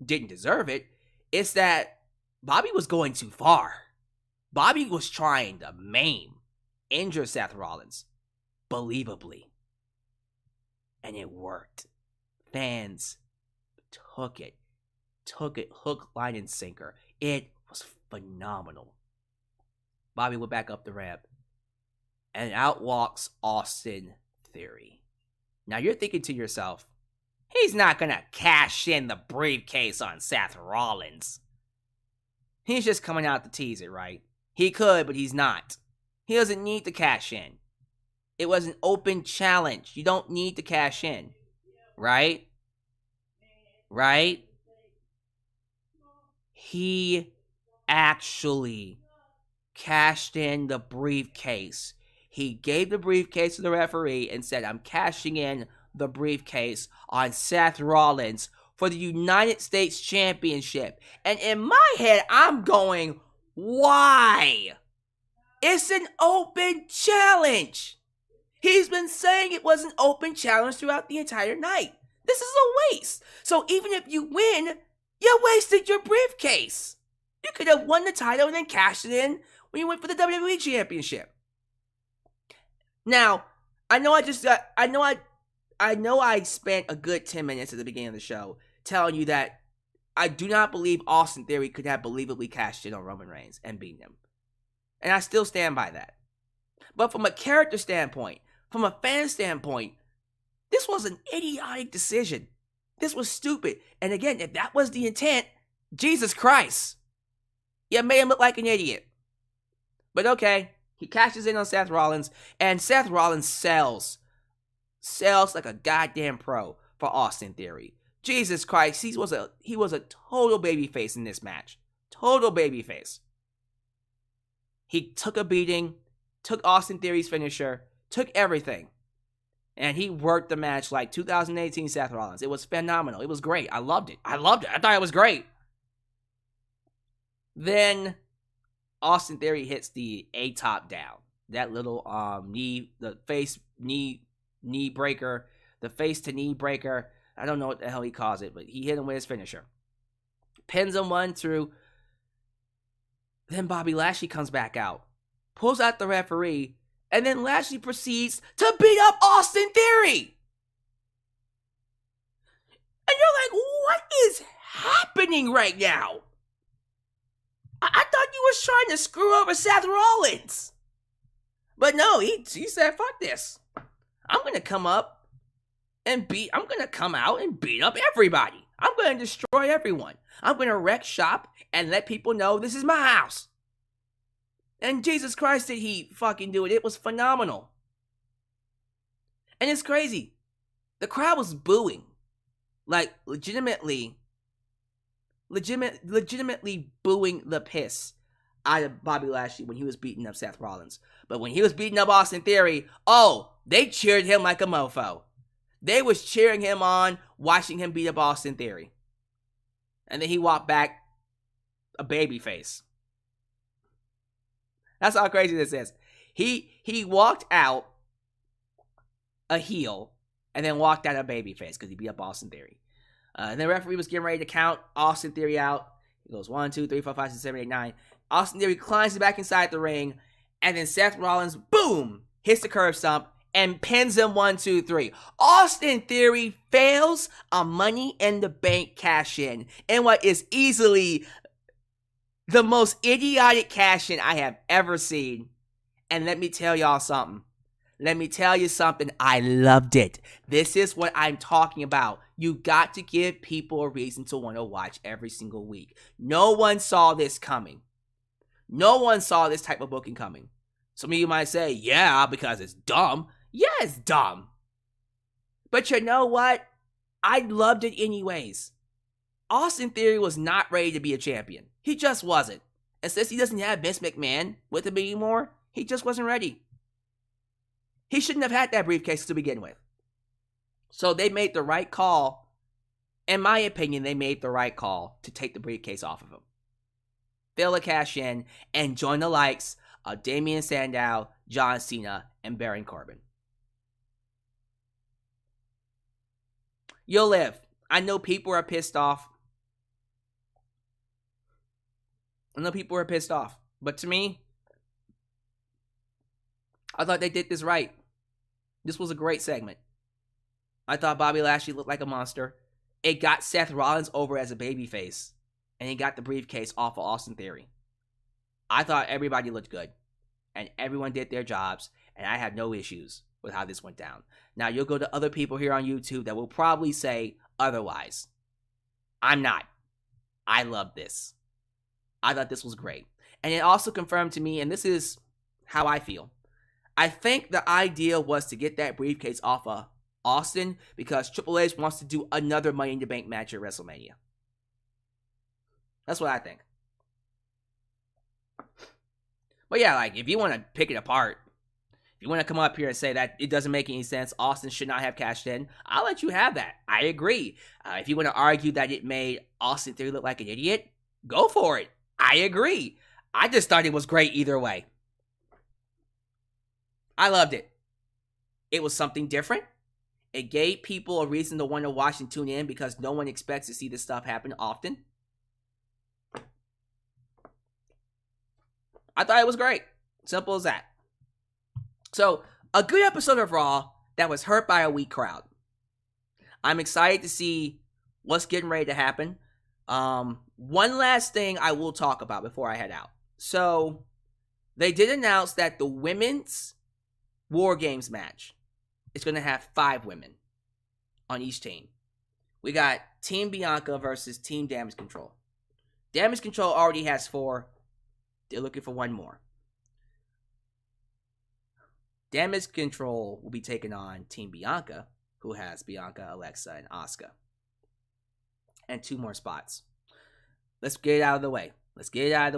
A: didn't deserve it. It's that Bobby was going too far. Bobby was trying to maim, injure Seth Rollins, believably. And it worked. Fans took it hook, line, and sinker. It was phenomenal. Bobby went back up the ramp, and out walks Austin Theory. Now you're thinking to yourself, he's not gonna cash in the briefcase on Seth Rollins. He's just coming out to tease it, right? He could, but he's not. He doesn't need to cash in. It was an open challenge. You don't need to cash in. Right? Right? He actually cashed in the briefcase. He gave the briefcase to the referee and said, I'm cashing in the briefcase on Seth Rollins for the United States Championship. And in my head, I'm going, why? It's an open challenge. He's been saying it was an open challenge throughout the entire night. This is a waste. So even if you win, you wasted your briefcase. You could have won the title and then cashed it in when you went for the WWE Championship. Now, I know I spent a good 10 minutes at the beginning of the show telling you that I do not believe Austin Theory could have believably cashed in on Roman Reigns and beaten him. And I still stand by that. But from a character standpoint, from a fan standpoint, this was an idiotic decision. This was stupid. And again, if that was the intent, Jesus Christ, you made him look like an idiot. But okay, he cashes in on Seth Rollins, and Seth Rollins sells like a goddamn pro for Austin Theory. Jesus Christ, he was a total babyface in this match. Total babyface. He took a beating, took Austin Theory's finisher, took everything. And he worked the match like 2018 Seth Rollins. It was phenomenal. It was great. I loved it. I thought it was great. Then Austin Theory hits the A-top down. That little knee breaker, the face to knee breaker. I don't know what the hell he calls it, but he hit him with his finisher. Pins him 1-2. Then Bobby Lashley comes back out, pulls out the referee, and then Lashley proceeds to beat up Austin Theory. And you're like, what is happening right now? I thought you was trying to screw over Seth Rollins. But no, he said, fuck this. I'm going to come out and beat up everybody. I'm going to destroy everyone. I'm going to wreck shop and let people know this is my house. And Jesus Christ, did he fucking do it. It was phenomenal. And it's crazy. The crowd was booing. Like, legitimately booing the piss out of Bobby Lashley when he was beating up Seth Rollins. But when he was beating up Austin Theory, they cheered him like a mofo. They was cheering him on, watching him beat up Austin Theory. And then he walked back a babyface. That's how crazy this is. He walked out a heel and then walked out a babyface because he beat up Austin Theory. And the referee was getting ready to count Austin Theory out. He goes 1, 2, 3, 4, 5, 6, 7, 8, 9. Austin Theory climbs back inside the ring And then Seth Rollins, boom, hits the curb stomp and pins him 1, 2, 3. Austin Theory fails a Money in the Bank cash-in in what is easily the most idiotic cash-in I have ever seen. And let me tell y'all something. Let me tell you something. I loved it. This is what I'm talking about. You got to give people a reason to want to watch every single week. No one saw this coming. No one saw this type of booking coming. Some of you might say, yeah, because it's dumb. Yeah, it's dumb. But you know what? I loved it anyways. Austin Theory was not ready to be a champion. He just wasn't. And since he doesn't have Vince McMahon with him anymore, he just wasn't ready. He shouldn't have had that briefcase to begin with. So they made the right call. In my opinion, they made the right call to take the briefcase off of him. Fail to cash in and join the likes of Damian Sandow, John Cena, and Baron Corbin. You'll live. I know people are pissed off. But to me, I thought they did this right. This was a great segment. I thought Bobby Lashley looked like a monster. It got Seth Rollins over as a babyface. And he got the briefcase off of Austin Theory. I thought everybody looked good. And everyone did their jobs. And I had no issues with how this went down. Now, you'll go to other people here on YouTube that will probably say otherwise. I'm not. I love this. I thought this was great. And it also confirmed to me, and this is how I feel. I think the idea was to get that briefcase off of Austin because Triple H wants to do another Money in the Bank match at WrestleMania. That's what I think. But yeah, like, if you want to pick it apart, if you want to come up here and say that it doesn't make any sense, Austin should not have cashed in, I'll let you have that. I agree. If you want to argue that it made Austin Theory look like an idiot, go for it. I agree. I just thought it was great either way. I loved it. It was something different. It gave people a reason to want to watch and tune in because no one expects to see this stuff happen often. I thought it was great. Simple as that. So, a good episode of Raw that was hurt by a weak crowd. I'm excited to see what's getting ready to happen. One last thing I will talk about before I head out. So, they did announce that the women's War Games match is going to have 5 women on each team. We got Team Bianca versus Team Damage Control. Damage Control already has 4. They're looking for 1 more. Damage Control will be taking on Team Bianca, who has Bianca, Alexa, and Asuka. And 2 more spots. Let's get it out of the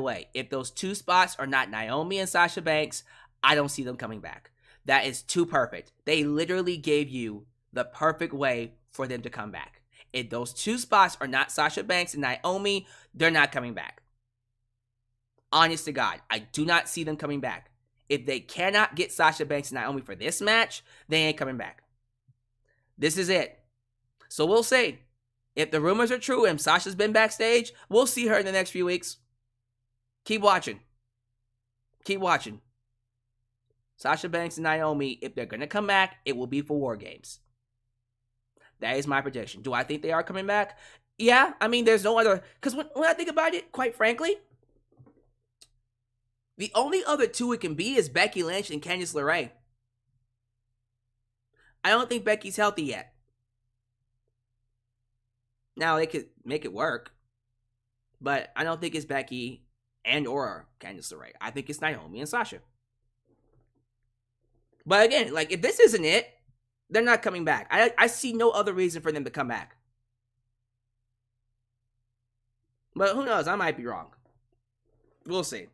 A: way. If those 2 spots are not Naomi and Sasha Banks, I don't see them coming back. That is too perfect. They literally gave you the perfect way for them to come back. If those 2 spots are not Sasha Banks and Naomi, they're not coming back. Honest to God, I do not see them coming back. If they cannot get Sasha Banks and Naomi for this match, they ain't coming back. This is it. So we'll see. If the rumors are true and Sasha's been backstage, we'll see her in the next few weeks. Keep watching. Sasha Banks and Naomi, if they're going to come back, it will be for War Games. That is my prediction. Do I think they are coming back? Yeah, I mean, there's no other... Because when I think about it, quite frankly, the only other 2 it can be is Becky Lynch and Candice LeRae. I don't think Becky's healthy yet. Now, they could make it work. But I don't think it's Becky and or Candice LeRae. I think it's Naomi and Sasha. But again, like, if this isn't it, they're not coming back. I see no other reason for them to come back. But who knows? I might be wrong. We'll see.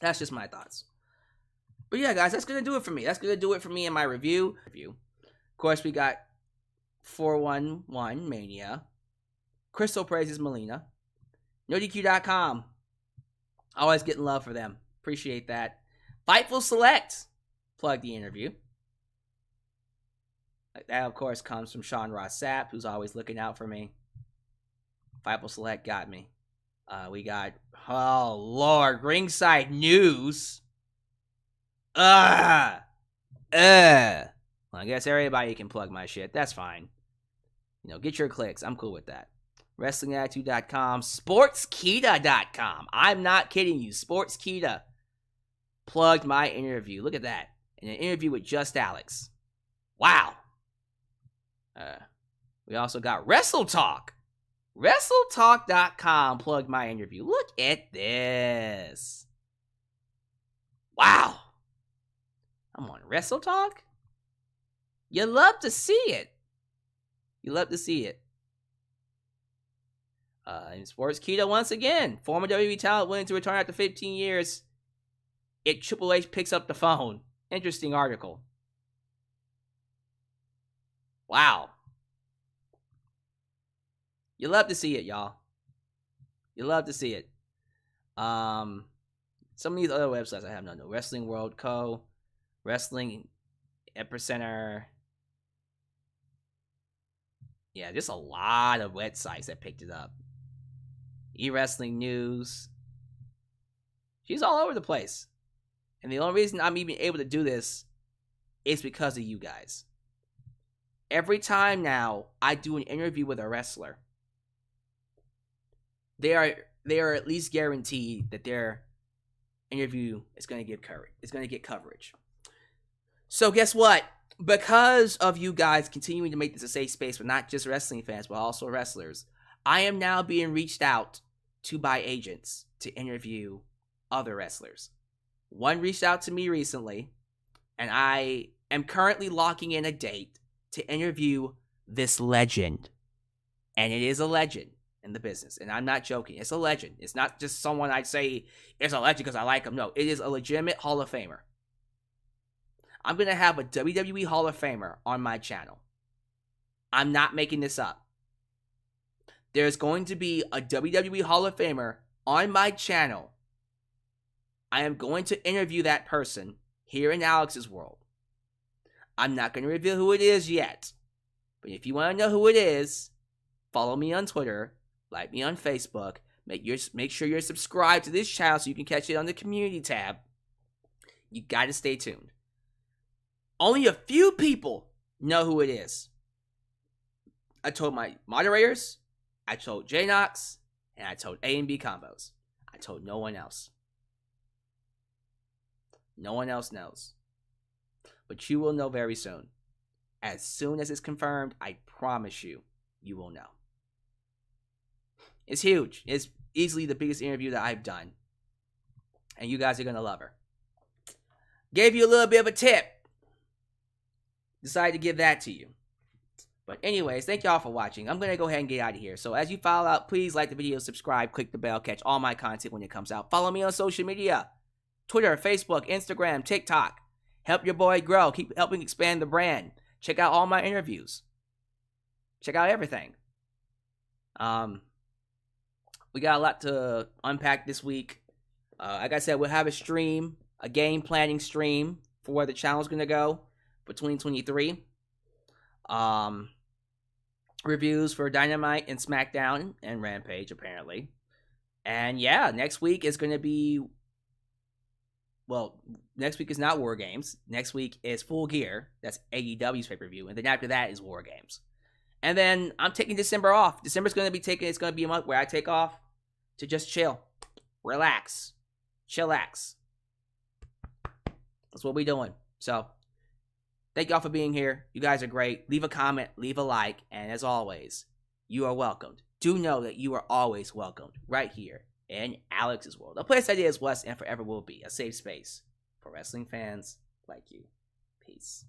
A: That's just my thoughts. But yeah, guys, that's going to do it for me. That's going to do it for me in my review. Of course, we got 411 Mania. Crystal praises Melina. NoDQ.com. Always getting love for them. Appreciate that. Fightful Select. Plug the interview. That, of course, comes from Sean Ross Sapp, who's always looking out for me. Fightful Select got me. We got, oh Lord, Ringside News. Well, I guess everybody can plug my shit. That's fine. You know, get your clicks. I'm cool with that. WrestlingAttitude.com, SportsKita.com. I'm not kidding you. SportsKita plugged my interview. Look at that. In an interview with Just Alyx. Wow. We also got WrestleTalk. WrestleTalk.com plugged my interview. Look at this. Wow. I'm on WrestleTalk? You love to see it. You love to see it. In Sportskeeda, once again, former WWE talent willing to return after 15 years. Triple H picks up the phone. Interesting article. Wow. You love to see it, y'all. You love to see it. Some of these other websites I have no. Wrestling World Co. Wrestling Epicenter. Yeah, just a lot of websites that picked it up. E-Wrestling News. She's all over the place. And the only reason I'm even able to do this is because of you guys. Every time now I do an interview with a wrestler, they are at least guaranteed that their interview is going to get coverage. It's going to get coverage. So guess what? Because of you guys continuing to make this a safe space for not just wrestling fans, but also wrestlers, I am now being reached out to by agents to interview other wrestlers. One reached out to me recently, and I am currently locking in a date to interview this legend. And it is a legend in the business, and I'm not joking. It's a legend. It's not just someone I'd say is a legend because I like him. No, it is a legitimate Hall of Famer. I'm going to have a WWE Hall of Famer on my channel. I'm not making this up. There's going to be a WWE Hall of Famer on my channel. I am going to interview that person here in Alyx's world. I'm not going to reveal who it is yet. But if you want to know who it is, follow me on Twitter, like me on Facebook, make sure you're subscribed to this channel so you can catch it on the community tab. You got to stay tuned. Only a few people know who it is. I told my moderators, I told J-Nox, and I told A and B Combos. I told no one else. No one else knows. But you will know very soon. As soon as it's confirmed, I promise you, you will know. It's huge. It's easily the biggest interview that I've done. And you guys are going to love her. Gave you a little bit of a tip. Decided to give that to you. But anyways, thank y'all for watching. I'm going to go ahead and get out of here. So as you follow out, please like the video, subscribe, click the bell, catch all my content when it comes out. Follow me on social media. Twitter, Facebook, Instagram, TikTok. Help your boy grow. Keep helping expand the brand. Check out all my interviews. Check out everything. We got a lot to unpack this week. Like I said, we'll have a stream, a game planning stream for where the channel's going to go for 2023. Reviews for Dynamite and SmackDown and Rampage, apparently. And yeah, next week is going to be... Well, next week is not War Games. Next week is Full Gear. That's AEW's pay-per-view. And then after that is War Games. And then I'm taking December off. December's going to be it's going to be a month where I take off to just chill. Relax. Chillax. That's what we're doing. So, thank y'all for being here. You guys are great. Leave a comment, leave a like, and as always, you are welcomed. Do know that you are always welcomed right here in Alyx's world. A place that is, was, and forever will be a safe space for wrestling fans like you. Peace.